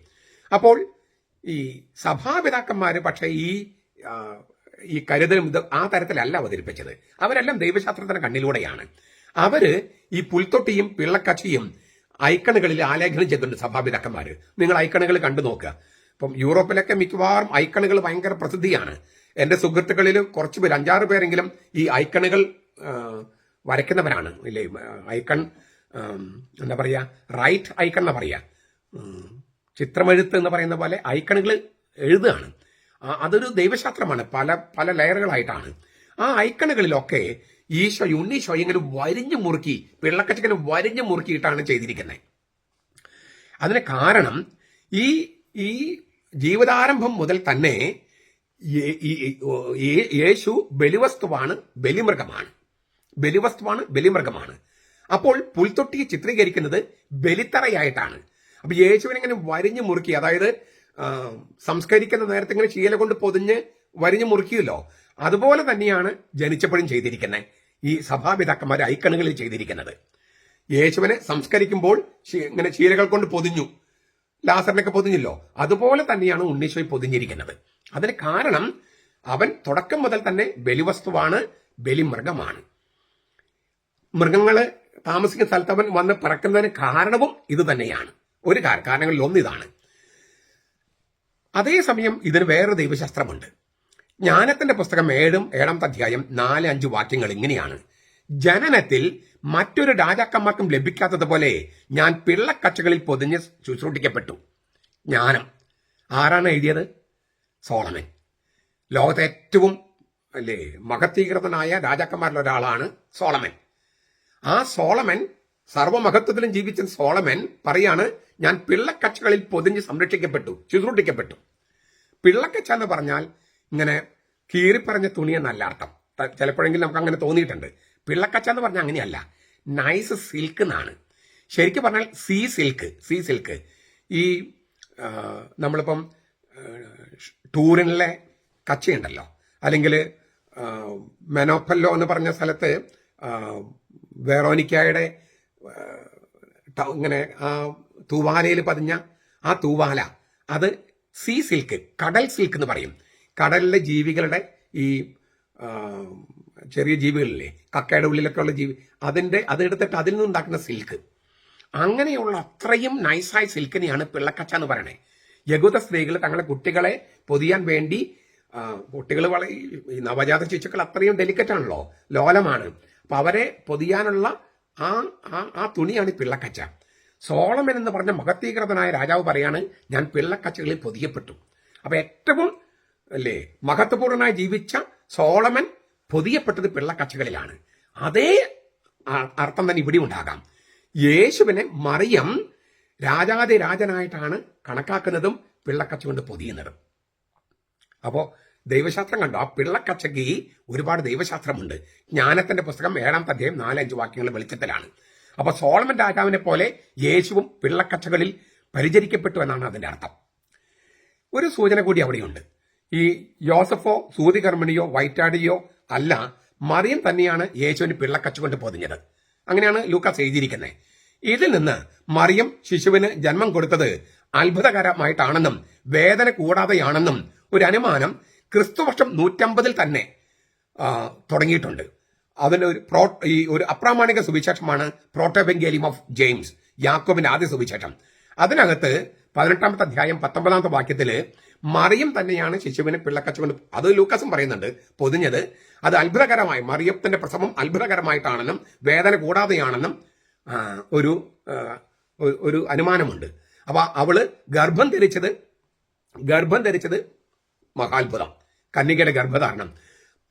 അപ്പോൾ ഈ സഭാപിതാക്കന്മാര് പക്ഷേ ഈ കരുതലും ഇത് ആ തരത്തിലല്ല അവതരിപ്പിച്ചത്. അവരെല്ലാം ദൈവശാസ്ത്രത്തിന്റെ കണ്ണിലൂടെയാണ്. അവര് ഈ പുൽത്തൊട്ടിയും പിള്ളക്കച്ചിയും ഐക്കണുകളിൽ ആലേഖനം ചെയ്തിട്ടുണ്ട് സഭാപിതാക്കന്മാര്. നിങ്ങൾ ഐക്കണുകൾ കണ്ടു നോക്കുക. ഇപ്പം യൂറോപ്പിലൊക്കെ മിക്കവാറും ഐക്കണുകൾ ഭയങ്കര പ്രസിദ്ധിയാണ്. എന്റെ സുഹൃത്തുക്കളിൽ കുറച്ച് പേര്, 5-6 പേരെങ്കിലും ഈ ഐക്കണുകൾ വരയ്ക്കുന്നവരാണ്. ഇല്ലേ, ഐക്കൺ എന്താ പറയാ, റൈറ്റ് ഐക്കൺ എന്നാ പറയാ, ചിത്രമെഴുത്ത് എന്ന് പറയുന്ന പോലെ ഐക്കണുകൾ എഴുതുകയാണ്. അതൊരു ദൈവശാസ്ത്രമാണ്, പല പല ലെയറുകളായിട്ടാണ്. ആ ഐക്കണുകളിലൊക്കെ ഉണ്ണീശോ ഇങ്ങനെ വരിഞ്ഞു മുറുക്കി, പിള്ളക്കച്ചിങ്ങനെ വരിഞ്ഞു മുറുക്കിയിട്ടാണ് ചെയ്തിരിക്കുന്നത്. അതിന് കാരണം ഈ ജീവിതാരംഭം മുതൽ തന്നെ യേശു ബലിവസ്തുവാണ്, ബലിമൃഗമാണ്. അപ്പോൾ പുൽത്തൊട്ടിയെ ചിത്രീകരിക്കുന്നത് ബലിത്തറയായിട്ടാണ്. അപ്പൊ യേശുവിനെങ്ങനെ വരിഞ്ഞു മുറുക്കി, അതായത് സംസ്കരിക്കുന്ന നേരത്തെ ഇങ്ങനെ ചീല കൊണ്ട് പൊതിഞ്ഞ് വരിഞ്ഞു മുറുക്കിയല്ലോ, അതുപോലെ തന്നെയാണ് ജനിച്ചപ്പോഴും ചെയ്തിരിക്കുന്നത്. ഈ സഭാപിതാക്കന്മാർ ഐക്കണുകളിൽ ചെയ്തിരിക്കുന്നത്. യേശുവിനെ സംസ്കരിക്കുമ്പോൾ ഇങ്ങനെ ചീരകൾ കൊണ്ട് പൊതിഞ്ഞു, ലാസറിനൊക്കെ പൊതിഞ്ഞല്ലോ, അതുപോലെ തന്നെയാണ് ഉണ്ണീശോയെ പൊതിഞ്ഞിരിക്കുന്നത്. അതിന് കാരണം അവൻ തുടക്കം മുതൽ തന്നെ ബലിവസ്തുവാണ്, ബലിമൃഗമാണ്. മൃഗങ്ങള് താമസിക്കുന്ന സ്ഥലത്ത് അവൻ വന്ന് പിറക്കുന്നതിന് കാരണവും ഇത് തന്നെയാണ്. ഒരു കാരണങ്ങളിൽ ഒന്നിതാണ്. അതേസമയം ഇതിന് വേറൊരു ദൈവശാസ്ത്രമുണ്ട്. ജ്ഞാനത്തിന്റെ പുസ്തകം 7-ാമത്തെ അധ്യായം 4-5 വാക്യങ്ങൾ ഇങ്ങനെയാണ്: ജനനത്തിൽ മറ്റൊരു രാജാക്കന്മാർക്കും ലഭിക്കാത്തതുപോലെ ഞാൻ പിള്ളക്കച്ചകളിൽ പൊതിഞ്ഞ് ശുശ്രൂഷിക്കപ്പെട്ടു. ജ്ഞാനം ആരാണ് എഴുതിയത്? സോളമൻ. ലോകത്തെ ഏറ്റവും മഹത്വീകൃതനായ രാജാക്കന്മാരിൽ ഒരാളാണ് സോളമൻ. ആ സോളമൻ, സർവ്വമഹത്വത്തിലും ജീവിച്ച സോളമൻ പറയാണ്, ഞാൻ പിള്ളക്കച്ചകളിൽ പൊതിഞ്ഞ് സംരക്ഷിക്കപ്പെട്ടു, ശുശ്രൂഷിക്കപ്പെട്ടു. പിള്ളക്കച്ച എന്ന് പറഞ്ഞാൽ ഇങ്ങനെ കീറിപ്പറഞ്ഞ തുണി എന്നല്ല അർത്ഥം. ചിലപ്പോഴെങ്കിലും നമുക്ക് അങ്ങനെ തോന്നിയിട്ടുണ്ട്. പിള്ളക്കച്ച എന്ന് പറഞ്ഞാൽ അങ്ങനെയല്ല, നൈസ് സിൽക്ക് എന്നാണ്. ശരിക്കും പറഞ്ഞാൽ സീ സിൽക്ക്. ഈ നമ്മളിപ്പം ടൂറിനിലെ കച്ചയുണ്ടല്ലോ, അല്ലെങ്കിൽ മെനോപ്പല്ലോ എന്ന് പറഞ്ഞ സ്ഥലത്ത് വെറോനിക്കയുടെ ഇങ്ങനെ ആ തൂവാലയിൽ പതിഞ്ഞ ആ തൂവാല, അത് സീ സിൽക്ക്, കടൽ സിൽക്ക് എന്ന് പറയും. കടലിലെ ജീവികളുടെ ഈ ചെറിയ ജീവികളില്ലേ, കക്കയുടെ ഉള്ളിലൊക്കെ ഉള്ള ജീവി, അതെടുത്തിട്ട് അതിൽ നിന്നുണ്ടാക്കുന്ന സിൽക്ക്. അങ്ങനെയുള്ള അത്രയും നൈസായ സിൽക്കിനെയാണ് പിള്ളക്കച്ച എന്ന് പറയണേ. യഹൂദ സ്ത്രീകൾ തങ്ങളുടെ കുട്ടികളെ പൊതിയാൻ വേണ്ടി, കുട്ടികൾ ഈ നവജാത ശിശുക്കൾ അത്രയും ഡെലിക്കറ്റ് ആണല്ലോ, ലോലമാണ്. അപ്പൊ അവരെ പൊതിയാനുള്ള ആ തുണിയാണ് പിള്ളക്കച്ച. സോളമൻ എന്ന് പറഞ്ഞ മഹത്വീകൃതനായ രാജാവ് പറയാണ്, ഞാൻ പിള്ളക്കച്ചകളിൽ പൊതിയപ്പെട്ടു. അപ്പൊ ഏറ്റവും മഹത്വപൂർണനായി ജീവിച്ച സോളമൻ പൊതിയപ്പെട്ടത് പിള്ളക്കച്ചകളിലാണ്. അതേ അർത്ഥം തന്നെ ഇവിടെ ഉണ്ടാകാം. യേശുവിനെ മറിയം രാജാതിരാജനായിട്ടാണ് കണക്കാക്കുന്നതും പിള്ളക്കച്ച കൊണ്ട് പൊതിയുന്നതും. അപ്പോ ദൈവശാസ്ത്രം കണ്ടോ, ആ പിള്ളക്കച്ചയ്ക്ക് ഒരുപാട് ദൈവശാസ്ത്രമുണ്ട്. ജ്ഞാനത്തിന്റെ പുസ്തകം 7-ാമത്തെ അധ്യായം 4-5 വാക്യങ്ങൾ വെളിച്ചത്തിലാണ്. അപ്പൊ സോളമൻ രാജാവിനെ പോലെ യേശുവും പിള്ളക്കച്ചകളിൽ പരിചരിക്കപ്പെട്ടു എന്നാണ് അതിന്റെ അർത്ഥം. ഒരു സൂചന കൂടി അവിടെയുണ്ട്. ഈ യോസഫോ സൂതികർമ്മിണിയോ വൈറ്റാടിയോ അല്ല, മറിയം തന്നെയാണ് യേശുവിന് പിള്ളക്കച്ച കൊണ്ട് പൊതിഞ്ഞത്. അങ്ങനെയാണ് ലൂക്കാസ് എഴുതിയിരിക്കുന്നത്. ഇതിൽ നിന്ന് മറിയം ശിശുവിന് ജന്മം കൊടുത്തത് അത്ഭുതകരമായിട്ടാണെന്നും വേദന കൂടാതെയാണെന്നും ഒരു അനുമാനം ക്രിസ്തുവർഷം 150 തന്നെ തുടങ്ങിയിട്ടുണ്ട്. ഒരു അപ്രാമാണിക സുവിശേഷമാണ് പ്രോട്ടോവെങ്കേലിയം ഓഫ് ജെയിംസ്, യാക്കോബിന്റെ ആദ്യ സുവിശേഷം. അതിനകത്ത് 18-ാമത്തെ അധ്യായം 19-ാമത്തെ വാക്യത്തില് മറിയം തന്നെയാണ് ശിശുവിനെ പിള്ളക്കച്ച കൊണ്ട്, അത് ലൂക്കാസും പറയുന്നുണ്ട്, പൊതിഞ്ഞത്. അത് അത്ഭുതകരമായി, മറിയത്തിന്റെ പ്രസവം അത്ഭുതകരമായിട്ടാണെന്നും വേദന കൂടാതെയാണെന്നും ഒരു അനുമാനമുണ്ട്. അപ്പൊ അവള് ഗർഭം ധരിച്ചത് മഹാത്ഭുതം, കന്യകയുടെ ഗർഭധാരണം.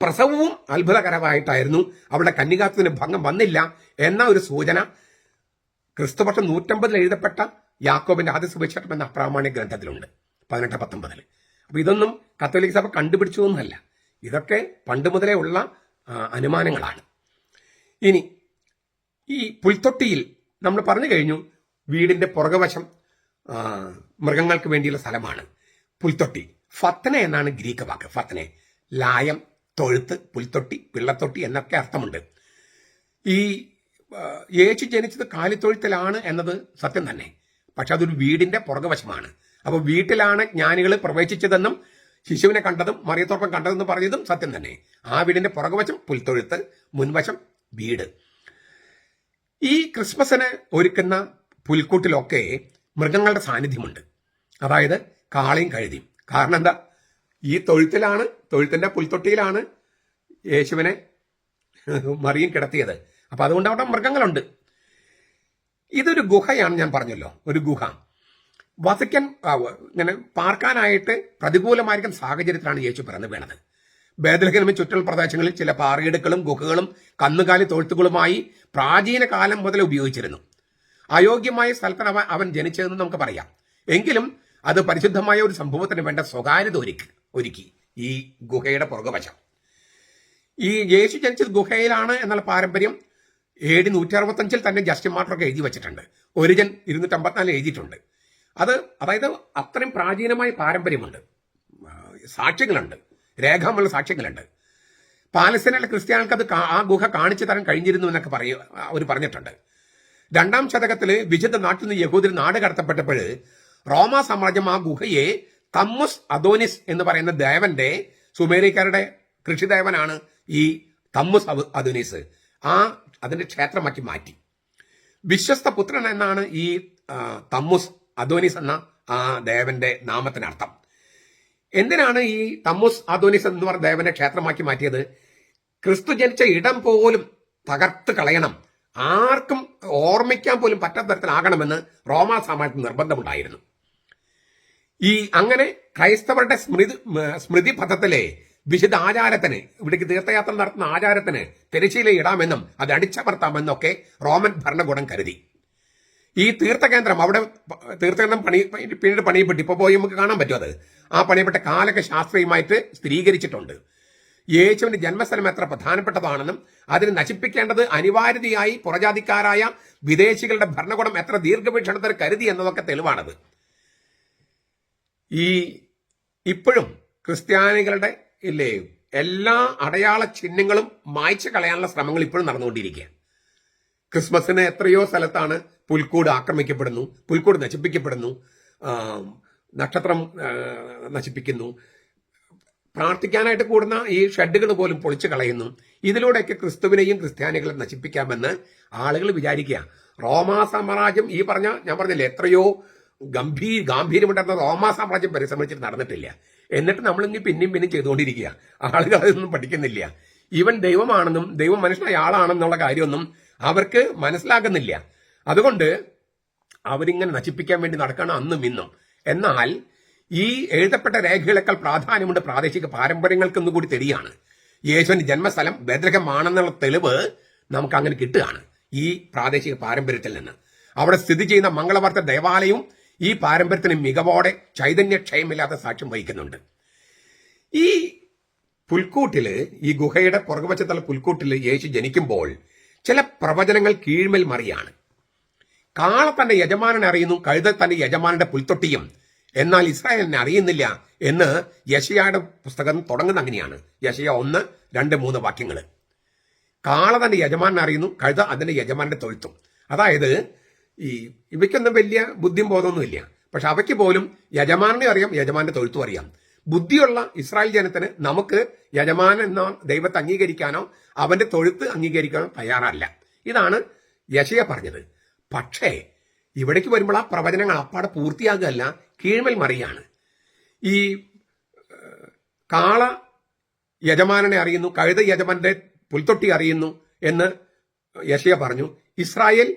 പ്രസവവും അത്ഭുതകരമായിട്ടായിരുന്നു. അവളുടെ കന്യകാത്വത്തിന് ഭംഗം വന്നില്ല എന്ന ഒരു സൂചന ക്രിസ്തുവർഷം 150 എഴുതപ്പെട്ട യാക്കോബിന്റെ ആദ്യ സുവിശേഷം എന്ന അപ്രാമാണിക ഗ്രന്ഥത്തിലുണ്ട്, 18-19. അപ്പൊ ഇതൊന്നും കത്തോലിക്ക സഭ കണ്ടുപിടിച്ചതൊന്നുമല്ല, ഇതൊക്കെ പണ്ട് മുതലേ ഉള്ള അനുമാനങ്ങളാണ്. ഇനി ഈ പുൽത്തൊട്ടിയിൽ നമ്മൾ പറഞ്ഞു കഴിഞ്ഞു, വീടിന്റെ പുറകുവശം മൃഗങ്ങൾക്ക് വേണ്ടിയുള്ള സ്ഥലമാണ് പുൽത്തൊട്ടി. ഫത്തന എന്നാണ് ഗ്രീക്ക് വാക്ക്. ഫത്തനെ, ലായം, തൊഴുത്ത്, പുൽത്തൊട്ടി, പിള്ളത്തൊട്ടി എന്നൊക്കെ അർത്ഥമുണ്ട്. ഈ യേശു ജനിച്ചത് കാലിത്തൊഴുത്തിലാണ് എന്നത് സത്യം തന്നെ, പക്ഷെ അതൊരു വീടിന്റെ പുറകുവശമാണ്. അപ്പൊ വീട്ടിലാണ് ജ്ഞാനികൾ പ്രവേശിച്ചതെന്നും ശിശുവിനെ കണ്ടതും മറിയത്തോടൊപ്പം കണ്ടതെന്നും പറഞ്ഞതും സത്യം തന്നെ. ആ വീടിന്റെ പുറകുവശം പുൽത്തൊഴുത്ത്, മുൻവശം വീട്. ഈ ക്രിസ്മസിന് ഒരുക്കുന്ന പുൽക്കൂട്ടിലൊക്കെ മൃഗങ്ങളുടെ സാന്നിധ്യമുണ്ട്, അതായത് കാളയും കഴുതിയും. കാരണം എന്താ? ഈ തൊഴുത്തിന്റെ പുൽത്തൊട്ടിയിലാണ് യേശുവിനെ മറിയം കിടത്തിയത്. അപ്പൊ അതുകൊണ്ട് അവിടെ മൃഗങ്ങളുണ്ട്. ഇതൊരു ഗുഹയാണ്, ഞാൻ പറഞ്ഞല്ലോ, ഒരു ഗുഹ. വസിക്കാൻ ഇങ്ങനെ പാർക്കാനായിട്ട് പ്രതികൂലമായിരിക്കുന്ന സാഹചര്യത്തിലാണ് യേശു പിറന്നു വീണത്. ബേത്ലഹേമിന് ചുറ്റുള്ള പ്രദേശങ്ങളിൽ ചില പാറയിടുക്കളും ഗുഹകളും കന്നുകാലി തൊഴുത്തുകളുമായി പ്രാചീന കാലം മുതൽ ഉപയോഗിച്ചിരുന്നു. അയോഗ്യമായ സ്ഥലത്താണ് അവൻ ജനിച്ചതെന്ന് നമുക്ക് പറയാം. എങ്കിലും അത് പരിശുദ്ധമായ ഒരു സംഭവത്തിന് വേണ്ട സ്വകാര്യത ഒരുക്കി ഈ ഗുഹയുടെ പുറകുവശം. ഈ യേശു ജനിച്ചത് ഗുഹയിലാണ് എന്നുള്ള പാരമ്പര്യം AD 165 തന്നെ ജസ്റ്റിൻ മാർട്ടറൊക്കെ എഴുതി വെച്ചിട്ടുണ്ട്. ഒരിജൻ 254 എഴുതിയിട്ടുണ്ട്. അതായത് അത്രയും പ്രാചീനമായ പാരമ്പര്യമുണ്ട്, സാക്ഷ്യങ്ങളുണ്ട്, രേഖാമൂല സാക്ഷ്യങ്ങളുണ്ട്. പാലസ്തീനിലെ ക്രിസ്ത്യാനികൾക്ക് ആ ഗുഹ കാണിച്ചു തരാൻ കഴിഞ്ഞിരുന്നു എന്നൊക്കെ അവർ പറഞ്ഞിട്ടുണ്ട്. 2-ാം ശതകത്തില് വിശുദ്ധ നാട്ടിൽ നിന്ന് യഹൂദർ നാട് കടത്തപ്പെട്ടപ്പോൾ റോമാ സാമ്രാജ്യം ആ ഗുഹയെ തമ്മുസ് അദോനിസ് എന്ന് പറയുന്ന ദേവന്റെ, സുമേരിക്കാരുടെ കൃഷിദേവനാണ് ഈ തമ്മുസ് അദോനിസ്, അതിന്റെ ക്ഷേത്രമാക്കി മാറ്റി. വിശ്വസ്ത പുത്രൻ എന്നാണ് ഈ തമ്മുസ് അദോനിസ് എന്ന ആ ദേവന്റെ നാമത്തിനർത്ഥം. എന്തിനാണ് ഈ തമ്മുസ് അദോനിസ് എന്ന് പറഞ്ഞ ദേവന്റെ ക്ഷേത്രമാക്കി മാറ്റിയത്? ക്രിസ്തു ജനിച്ച ഇടം പോലും തകർത്ത് കളയണം, ആർക്കും ഓർമ്മിക്കാൻ പോലും പറ്റാത്ത തരത്തിലാകണമെന്ന് റോമാ സാമ്രാജ്യത്തിന് നിർബന്ധമുണ്ടായിരുന്നു. അങ്ങനെ ക്രൈസ്തവരുടെ സ്മൃതി പഥത്തിലെ വിശുദ്ധ ആചാരത്തിന്, ഇവിടേക്ക് തീർത്ഥയാത്ര നടത്തുന്ന ആചാരത്തിന് തിരശ്ശീല ഇടാമെന്നും അത് അടിച്ചമർത്താമെന്നൊക്കെ റോമൻ ഭരണകൂടം കരുതി. ഈ തീർത്ഥകേന്ദ്രം, അവിടെ തീർത്ഥകേന്ദ്രം പിന്നീട് പണിയപ്പെട്ടു, ഇപ്പൊ പോയി നമുക്ക് കാണാൻ പറ്റും. അത് ആ പണിയപ്പെട്ട കാലൊക്കെ ശാസ്ത്രീയമായിട്ട് സ്ഥിരീകരിച്ചിട്ടുണ്ട്. യേശുവിന്റെ ജന്മസ്ഥലം എത്ര പ്രധാനപ്പെട്ടതാണെന്നും അതിന് നശിപ്പിക്കേണ്ടത് അനിവാര്യതയായി പുറജാതിക്കാരായ വിദേശികളുടെ ഭരണകൂടം എത്ര ദീർഘവീക്ഷണത്തിൽ കരുതി എന്നതൊക്കെ തെളിവാണത്. ഇപ്പോഴും ക്രിസ്ത്യാനികളുടെ എല്ലാ അടയാള ചിഹ്നങ്ങളും മായ്ച്ചു കളയാനുള്ള ശ്രമങ്ങൾ ഇപ്പോഴും നടന്നുകൊണ്ടിരിക്കുക. ക്രിസ്മസിന് എത്രയോ സ്ഥലത്താണ് പുൽക്കൂട് ആക്രമിക്കപ്പെടുന്നു, പുൽക്കൂട് നശിപ്പിക്കപ്പെടുന്നു, നക്ഷത്രം നശിപ്പിക്കുന്നു, പ്രാർത്ഥിക്കാനായിട്ട് കൂടുന്ന ഈ ഷെഡുകൾ പോലും പൊളിച്ചു കളയുന്നു. ഇതിലൂടെയൊക്കെ ക്രിസ്തുവിനെയും ക്രിസ്ത്യാനികളെ നശിപ്പിക്കാമെന്ന് ആളുകൾ വിചാരിക്കുക. റോമാ സാമ്രാജ്യം ഞാൻ പറഞ്ഞില്ലേ, എത്രയോ ഗാംഭീര്യമുണ്ടായിരുന്ന റോമാ സാമ്രാജ്യം പരിശ്രമിച്ചിട്ട് നടന്നിട്ടില്ല. എന്നിട്ട് നമ്മളിങ്ങി പിന്നെയും ചെയ്തുകൊണ്ടിരിക്കുക. ആളുകൾ അതൊന്നും പഠിക്കുന്നില്ല. ഇവൻ ദൈവമാണെന്നും ദൈവം മനുഷ്യനായ ആളാണെന്നുള്ള കാര്യമൊന്നും അവർക്ക് മനസ്സിലാകുന്നില്ല. അതുകൊണ്ട് അവരിങ്ങനെ നശിപ്പിക്കാൻ വേണ്ടി നടക്കണം അന്നും ഇന്നും. എന്നാൽ ഈ എഴുതപ്പെട്ട രേഖകളേക്കാൾ പ്രാധാന്യമുണ്ട് പ്രാദേശിക പാരമ്പര്യങ്ങൾക്കൊന്നും കൂടി തെളിയാണ്. യേശുവിന്റെ ജന്മസ്ഥലം ബേത്ലഹേമാണെന്നുള്ള തെളിവ് നമുക്ക് അങ്ങനെ കിട്ടുകയാണ് ഈ പ്രാദേശിക പാരമ്പര്യത്തിൽ നിന്ന്. അവിടെ സ്ഥിതി ചെയ്യുന്ന മംഗളവാർത്ത ദേവാലയവും ഈ പാരമ്പര്യത്തിന് മികവോടെ ചൈതന്യക്ഷയമില്ലാത്ത സാക്ഷ്യം വഹിക്കുന്നുണ്ട്. ഈ പുൽക്കൂട്ടില്, ഈ ഗുഹയുടെ പുറകുവശത്തുള്ള പുൽക്കൂട്ടില് യേശു ജനിക്കുമ്പോൾ ചില പ്രവചനങ്ങൾ കീഴ്മേൽ മറിയാണ്. കാള തന്റെ യജമാനനെ അറിയുന്നു, കഴുത തന്റെ യജമാനന്റെ പുൽത്തൊട്ടിയും, എന്നാൽ ഇസ്രായേലിനെ അറിയുന്നില്ല എന്ന് യെശയ്യായുടെ പുസ്തകം തുടങ്ങുന്ന അങ്ങനെയാണ്. യെശയ്യാ 1-2-3 വാക്യങ്ങൾ. കാള തന്റെ യജമാനനെ അറിയുന്നു, കഴുത അതിന്റെ യജമാനന്റെ തൊഴുത്തും. അതായത് ഇവയ്ക്കൊന്നും വലിയ ബുദ്ധിയും ബോധമൊന്നുമില്ല, പക്ഷെ അവയ്ക്ക് പോലും യജമാനെ അറിയാം, യജമാന്റെ തൊഴുത്തും അറിയാം. ബുദ്ധിയുള്ള ഇസ്രായേൽ ജനത്തിന് നമുക്ക് യജമാനൻ എന്ന ദൈവത്തെ അംഗീകരിക്കാനോ അവന്റെ തൊഴുത്ത് അംഗീകരിക്കാനോ തയ്യാറല്ല. ഇതാണ് യെശയ്യാ പറഞ്ഞത്. പക്ഷേ ഇവിടേക്ക് വരുമ്പോൾ ആ പ്രവചനങ്ങൾ അപ്പാടെ പൂർത്തിയാകുകയല്ല, കീഴ്മേൽ മറിയാണ്. ഈ കാള യജമാനനെ അറിയുന്നു, കഴുത യജമാന്റെ പുൽത്തൊട്ടി അറിയുന്നു എന്ന് യെശയ്യാ പറഞ്ഞു. ഇസ്രായേൽ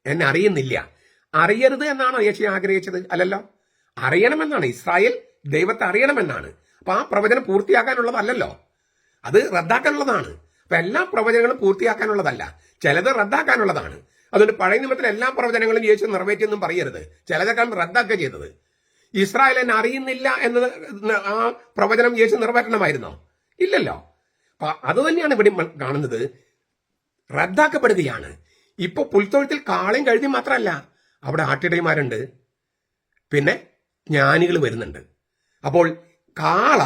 എന്നെ അറിയുന്നില്ല. അറിയരുത് എന്നാണ് യെശയ്യാ ആഗ്രഹിച്ചത്? അല്ലല്ലോ, അറിയണമെന്നാണ്. ഇസ്രായേൽ ദൈവത്തെ അറിയണമെന്നാണ്. അപ്പൊ ആ പ്രവചനം പൂർത്തിയാക്കാനുള്ളതല്ലോ, അത് റദ്ദാക്കാനുള്ളതാണ്. അപ്പൊ എല്ലാ പ്രവചനങ്ങളും പൂർത്തിയാക്കാനുള്ളതല്ല, ചിലത് റദ്ദാക്കാനുള്ളതാണ്. അതുകൊണ്ട് പഴയ നിയമത്തിൽ എല്ലാ പ്രവചനങ്ങളും യേശു നിറവേറ്റിയെന്നും പറയരുത്. ചിലതൊക്കെ റദ്ദാക്കുക ചെയ്തത്. ഇസ്രായേൽ എന്നെ അറിയുന്നില്ല എന്നത് ആ പ്രവചനം യേശു നിറവേറ്റണമായിരുന്നോ? ഇല്ലല്ലോ. അപ്പൊ അത് തന്നെയാണ് ഇവിടെ കാണുന്നത്, റദ്ദാക്കപ്പെടുകയാണ്. ഇപ്പൊ പുൽത്തൊഴുത്തിൽ കാളയും കഴുതിയും മാത്രമല്ല, അവിടെ ആട്ടിടയന്മാരുണ്ട്, പിന്നെ ജ്ഞാനികൾ വരുന്നുണ്ട്. അപ്പോൾ കാള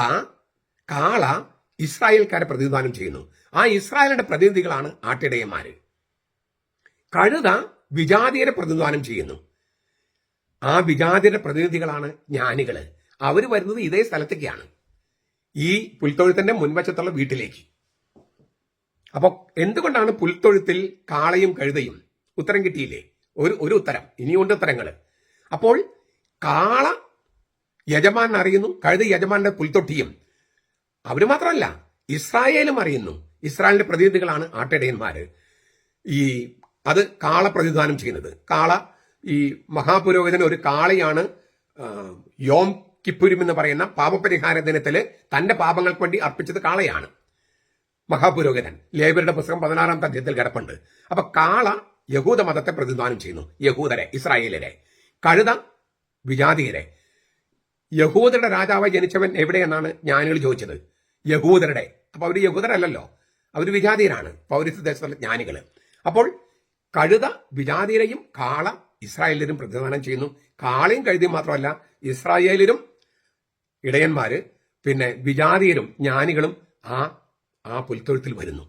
ഇസ്രായേൽക്കാരെ പ്രതിനിധാനം ചെയ്യുന്നു. ആ ഇസ്രായേലിന്റെ പ്രതിനിധികളാണ് ആട്ടിടയന്മാര്. കഴുത വിജാതിയരെ പ്രതിനിധാനം ചെയ്യുന്നു. ആ വിജാതിയുടെ പ്രതിനിധികളാണ് ജ്ഞാനികള്. അവർ വരുന്നത് ഇതേ സ്ഥലത്തേക്കാണ്, ഈ പുൽത്തൊഴുത്തിന്റെ മുൻവശത്തുള്ള വീട്ടിലേക്ക്. അപ്പൊ എന്തുകൊണ്ടാണ് പുൽത്തൊഴുത്തിൽ കാളയും കഴുതയും? ഉത്തരം കിട്ടിയില്ലേ? ഒരു ഉത്തരം, ഇനിയുണ്ട് ഉത്തരങ്ങള്. അപ്പോൾ കാള യജമാൻ അറിയുന്നു, കഴുത യജമാന്റെ പുൽത്തൊട്ടിയും. അവര് മാത്രമല്ല, ഇസ്രായേലും അറിയുന്നു. ഇസ്രായേലിന്റെ പ്രതിനിധികളാണ് ആട്ടിടയന്മാര്. അത് കാള പ്രതിദാനം ചെയ്യുന്നത്. കാള, ഈ മഹാപുരോഹിതൻ ഒരു കാളയാണ് യോം കിപ്പുരും എന്ന് പറയുന്ന പാപപരിഹാര ദിനത്തില് തന്റെ പാപങ്ങൾക്ക് വേണ്ടി അർപ്പിച്ചത് കാളയാണ്. മഹാപുരോഹിതൻ ലേവ്യരുടെ പുസ്തകം 16-ാം അധ്യായത്തിൽ കിടപ്പുണ്ട്. അപ്പൊ കാള യഹൂദ മതത്തെ പ്രതിദാനം ചെയ്യുന്നു, യഹൂദരെ, ഇസ്രായേലരെ. കഴുത വിജാതിയരെ. യഹൂദരുടെ രാജാവായി ജനിച്ചവൻ എവിടെയെന്നാണ് ജ്ഞാനികൾ ചോദിച്ചത്? യഹൂദരുടെ. അപ്പൊ അവര് യഹൂദരല്ലല്ലോ, അവര് വിജാതീയരാണ്, പൗരസ്ത്യ ദേശത്തുള്ള ജ്ഞാനികള്. അപ്പോൾ കഴുത വിജാതീയരെയും കാള ഇസ്രായേലിലും പ്രതിദാനം ചെയ്യുന്നു. കാളയും കഴുതിയും മാത്രമല്ല, ഇസ്രായേലിലും ഇടയന്മാര്, പിന്നെ വിജാതീയരും ജ്ഞാനികളും ആ പുൽത്തൊഴുത്തിൽ വരുന്നു.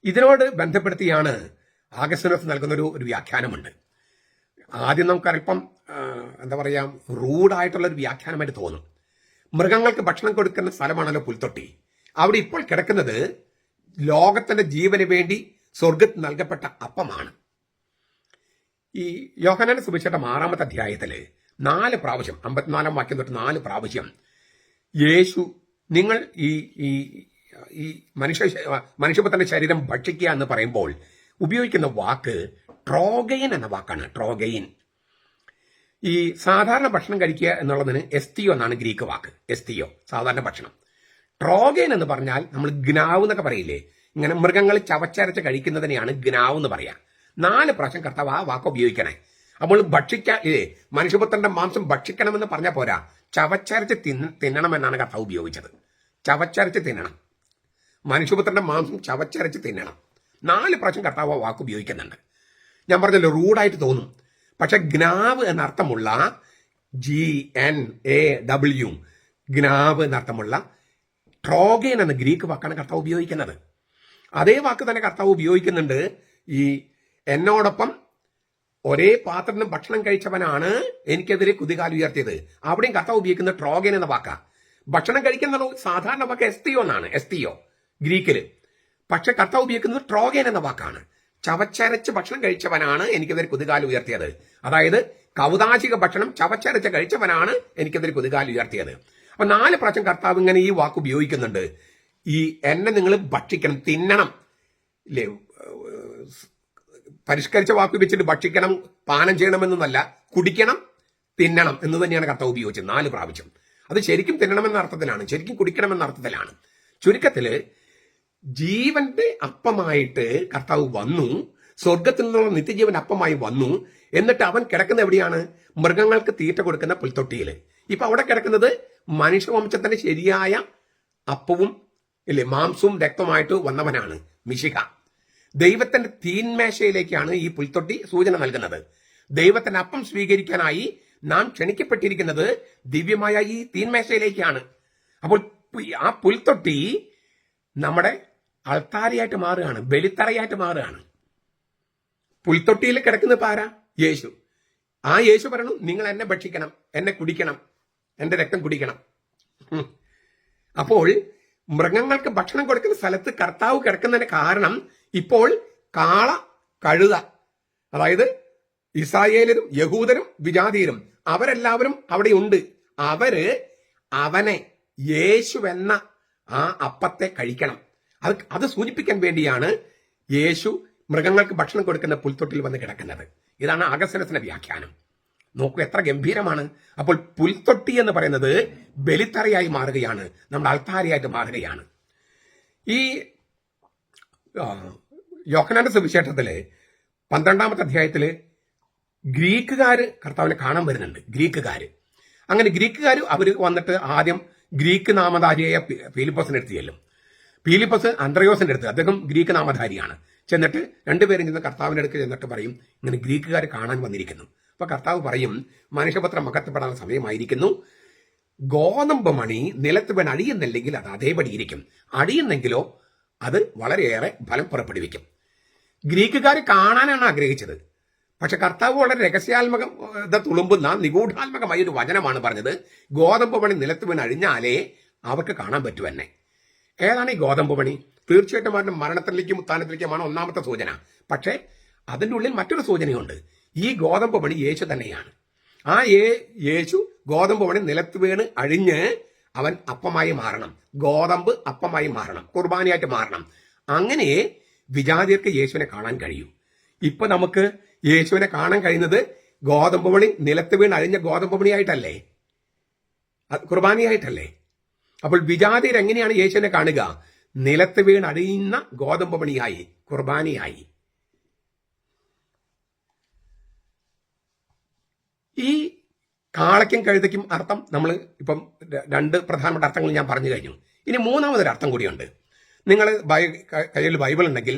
ഇതിനോട് ബന്ധപ്പെടുത്തിയാണ് ആഗസ്റ്റിനോസ് നൽകുന്ന ഒരു വ്യാഖ്യാനമുണ്ട്. ആദ്യം നമുക്ക് അല്പം എന്താ പറയാ റൂഡായിട്ടുള്ള ഒരു വ്യാഖ്യാനമായിട്ട് തോന്നും. മൃഗങ്ങൾക്ക് ഭക്ഷണം കൊടുക്കുന്ന സ്ഥലമാണല്ലോ പുൽത്തൊട്ടി. അവിടെ ഇപ്പോൾ കിടക്കുന്നത് ലോകത്തിന്റെ ജീവന് വേണ്ടി സ്വർഗത്തിൽ നൽകപ്പെട്ട അപ്പമാണ്. ഈ യോഹന്നാന്റെ സുവിശേഷം 6-ാമത്തെ അധ്യായത്തില് 4 പ്രാവശ്യം 54-ാം വാക്യം തൊട്ട് 4 പ്രാവശ്യം യേശു നിങ്ങൾ ഈ മനുഷ്യപുത്രന്റെ ശരീരം ഭക്ഷിക്കുക എന്ന് പറയുമ്പോൾ ഉപയോഗിക്കുന്ന വാക്ക് ട്രോഗയിൻ എന്ന വാക്കാണ്. ട്രോഗയിൻ. ഈ സാധാരണ ഭക്ഷണം കഴിക്കുക എന്നുള്ളതിന് എസ്തിയോ എന്നാണ് ഗ്രീക്ക് വാക്ക്. എസ്തിയോ സാധാരണ ഭക്ഷണം. ട്രോഗയിൻ എന്ന് പറഞ്ഞാൽ നമ്മൾ ഗ്നാവ് എന്നൊക്കെ പറയില്ലേ, ഇങ്ങനെ മൃഗങ്ങൾ ചവച്ചരച്ച് കഴിക്കുന്നതിനെയാണ് ഗ്നാവ് എന്ന് പറയാ. 4 പ്രാവശ്യം കർത്താവ് ആ വാക്ക് ഉപയോഗിക്കണേ. അപ്പോൾ ഭക്ഷിക്കാൻ മനുഷ്യപുത്രന്റെ മാംസം ഭക്ഷിക്കണമെന്ന് പറഞ്ഞാൽ പോരാ, ചവച്ചരച്ച് തിന്നണമെന്നാണ് കർത്താവ് ഉപയോഗിച്ചത്. ചവച്ചരച്ച് തിന്നണം. മനുഷ്യപുത്രന്റെ മാംസം ചവച്ചരച്ച് തിന്നണം. 4 പ്രാവശ്യം കർത്താവ് ആ വാക്ക് ഉപയോഗിക്കുന്നുണ്ട്. ഞാൻ പറഞ്ഞല്ലോ റൂഡായിട്ട് തോന്നും, പക്ഷെ ഗ്നാവ് എന്നർത്ഥമുള്ള GNAW ഗ്നാവ് എന്നർത്ഥമുള്ള ട്രോഗേൻ എന്ന ഗ്രീക്ക് വാക്കാണ് കർത്താവ് ഉപയോഗിക്കുന്നത്. അതേ വാക്ക് തന്നെ കർത്താവ് ഉപയോഗിക്കുന്നുണ്ട്. ഈ എന്നോടൊപ്പം ഒരേ പാത്രത്തിൽ ഭക്ഷണം കഴിച്ചവനാണ് എനിക്കെതിരെ കുതികാൽ ഉയർത്തിയത്. അവിടെയും കർത്താവ് ഉപയോഗിക്കുന്നത് ട്രോഗേൻ എന്ന വാക്കാ. ഭക്ഷണം കഴിക്കുന്ന സാധാരണ വാക്ക് എസ്തിയോ എന്നാണ്, എസ്തിയോ ഗ്രീക്കില്. പക്ഷെ കർത്താവ് ഉപയോഗിക്കുന്നത് ട്രോഗേൻ എന്ന വാക്കാണ്. ചവച്ചരച്ച് ഭക്ഷണം കഴിച്ചവനാണ് എനിക്കെതിരെ കുതികാൽ ഉയർത്തിയത്. അതായത് കൗതാശിക ഭക്ഷണം ചവച്ചരച്ച് കഴിച്ചവനാണ് എനിക്കെതിരെ കുതികാൽ ഉയർത്തിയത്. അപ്പൊ 4 പ്രാവശ്യം കർത്താവ് ഇങ്ങനെ ഈ വാക്ക് ഉപയോഗിക്കുന്നുണ്ട്. ഈ എന്നെ നിങ്ങൾ ഭക്ഷിക്കണം, തിന്നണം. ഇല്ലേ, പരിഷ്കരിച്ച വാക്ക് വെച്ചിട്ട് ഭക്ഷിക്കണം, പാനം ചെയ്യണമെന്നല്ല, കുടിക്കണം, തിന്നണം എന്ന് തന്നെയാണ് കർത്താവ് ഉപയോഗിച്ചത് 4 പ്രാവശ്യം. അത് ശരിക്കും തിന്നണമെന്ന അർത്ഥത്തിലാണ്, ശരിക്കും കുടിക്കണമെന്ന അർത്ഥത്തിലാണ്. ചുരുക്കത്തില് ജീവന്റെ അപ്പമായിട്ട് കർത്താവ് വന്നു, സ്വർഗത്തിൽ നിന്നുള്ള നിത്യജീവൻ അപ്പമായി വന്നു. എന്നിട്ട് അവൻ കിടക്കുന്ന എവിടെയാണ്? മൃഗങ്ങൾക്ക് തീറ്റ കൊടുക്കുന്ന പുൽത്തൊട്ടിയിൽ. ഇപ്പൊ അവിടെ കിടക്കുന്നത് മനുഷ്യവംശത്തിന്റെ ശരിയായ അപ്പവും ഇല്ലേ മാംസവും രക്തമായിട്ട് വന്നവനാണ് മിശിഹ. ദൈവത്തിന്റെ തീന്മേശയിലേക്കാണ് ഈ പുൽത്തൊട്ടി സൂചന നൽകുന്നത്. ദൈവത്തിന്റെ അപ്പം സ്വീകരിക്കാനായി നാം ക്ഷണിക്കപ്പെട്ടിരിക്കുന്നത് ദിവ്യമായ ഈ തീന്മേശയിലേക്കാണ്. അപ്പോൾ ആ പുൽത്തൊട്ടി നമ്മുടെ അൾത്താരയായിട്ട് മാറുകയാണ്, ബലിത്തറയായിട്ട് മാറുകയാണ്. പുൽത്തൊട്ടിയിൽ കിടക്കുന്ന പാര യേശു. ആ യേശു പറയണു, നിങ്ങൾ എന്നെ ഭക്ഷിക്കണം, എന്നെ കുടിക്കണം, എന്റെ രക്തം കുടിക്കണം. അപ്പോൾ മൃഗങ്ങൾക്ക് ഭക്ഷണം കൊടുക്കുന്ന സ്ഥലത്ത് കർത്താവ് കിടക്കുന്നതിന് കാരണം ഇപ്പോൾ കാള, കഴുത, അതായത് ഇസ്രായേലരും യഹൂദരും വിജാതീയരും അവരെല്ലാവരും അവിടെയുണ്ട്. അവനെ യേശുവെന്ന ആ അപ്പത്തെ കഴിക്കണം. അത് സൂചിപ്പിക്കാൻ വേണ്ടിയാണ് യേശു മൃഗങ്ങൾക്ക് ഭക്ഷണം കൊടുക്കുന്ന പുൽത്തൊട്ടിൽ വന്ന് കിടക്കുന്നത്. ഇതാണ് അഗസ്തീനോസിന്റെ വ്യാഖ്യാനം. നോക്കൂ എത്ര ഗംഭീരമാണ്. അപ്പോൾ പുൽത്തൊട്ടി എന്ന് പറയുന്നത് ബലിത്തറയായി മാറുകയാണ്, നമ്മുടെ അൾത്താരയായിട്ട് മാറുകയാണ്. ഈ യോഹന്നാന്റെ സുവിശേഷത്തില് 12-ാമത്തെ അധ്യായത്തില് ഗ്രീക്കുകാര് കർത്താവിനെ കാണാൻ വരുന്നുണ്ട്. അങ്ങനെ ഗ്രീക്കുകാർ അവർ വന്നിട്ട് ആദ്യം ഗ്രീക്ക് നാമധാരിയായ ഫിലിപ്പോസിന്റെ അടുത്ത് ചെല്ലും. ഫിലിപ്പോസ് അന്ത്രയോസിന്റെ അടുത്ത്, അദ്ദേഹം ഗ്രീക്ക് നാമധാരിയാണ്. ചെന്നിട്ട് രണ്ടുപേരും ചെന്ന് കർത്താവിന്റെ അടുത്ത് ചെന്നിട്ട് പറയും, ഇങ്ങനെ ഗ്രീക്കുകാർ കാണാൻ വന്നിരിക്കുന്നു. അപ്പൊ കർത്താവ് പറയും, മനുഷ്യപുത്രം മഹത്വപ്പെടാനുള്ള സമയമായിരിക്കുന്നു. ഗോതമ്പ് മണി നിലത്ത് വീണ് അടിയുന്നില്ലെങ്കിൽ അത് അതേപടി ഇരിക്കും, അടിയുന്നെങ്കിലോ അത് വളരെയേറെ ഫലം പുറപ്പെടുവിക്കും. ഗ്രീക്കുകാർ കാണാനാണ് ആഗ്രഹിച്ചത്. പക്ഷെ കർത്താവ് വളരെ രഹസ്യാത്മകത തുളുമ്പുന്ന നിഗൂഢാത്മകമായ ഒരു വചനമാണ് പറഞ്ഞത്. ഗോതമ്പ് പണി നിലത്ത് വീണ് അഴിഞ്ഞാലേ അവർക്ക് കാണാൻ പറ്റൂ എന്നെ. ഏതാണ് ഈ ഗോതമ്പ് പണി? തീർച്ചയായിട്ടും അവരുടെ മരണത്തിലേക്കും ഉത്ഥാനത്തിലേക്കുമാണ് ഒന്നാമത്തെ സൂചന. പക്ഷെ അതിൻ്റെ ഉള്ളിൽ മറ്റൊരു സൂചനയുണ്ട്. ഈ ഗോതമ്പ് പണി യേശു തന്നെയാണ്. ആ യേശു ഗോതമ്പ് പണി നിലത്ത് വീണ് അഴിഞ്ഞ് അവൻ അപ്പമായി മാറണം, ഗോതമ്പ് അപ്പമായി മാറണം, കുർബാനയായിട്ട് മാറണം. അങ്ങനെ വിജാതിയർക്ക് യേശുവിനെ കാണാൻ കഴിയൂ. ഇപ്പൊ നമുക്ക് യേശുവിനെ കാണാൻ കഴിയുന്നത് ഗോതമ്പ് പണി നിലത്ത് വീണ് അഴിഞ്ഞ ഗോതമ്പ് പണിയായിട്ടല്ലേ, കുർബാനയായിട്ടല്ലേ. അപ്പോൾ വിജാതിയർ എങ്ങനെയാണ് യേശുവിനെ കാണുക? നിലത്ത് വീണ് അഴിയുന്ന ഗോതമ്പ് പണിയായി, കുർബാനയായി. ഈ കാളയ്ക്കും കഴുതയ്ക്കും അർത്ഥം നമ്മൾ ഇപ്പം 2 പ്രധാനപ്പെട്ട അർത്ഥങ്ങൾ ഞാൻ പറഞ്ഞു കഴിഞ്ഞു. ഇനി മൂന്നാമതൊരു അർത്ഥം കൂടിയുണ്ട്. നിങ്ങൾ കയ്യിൽ ബൈബിൾ ഉണ്ടെങ്കിൽ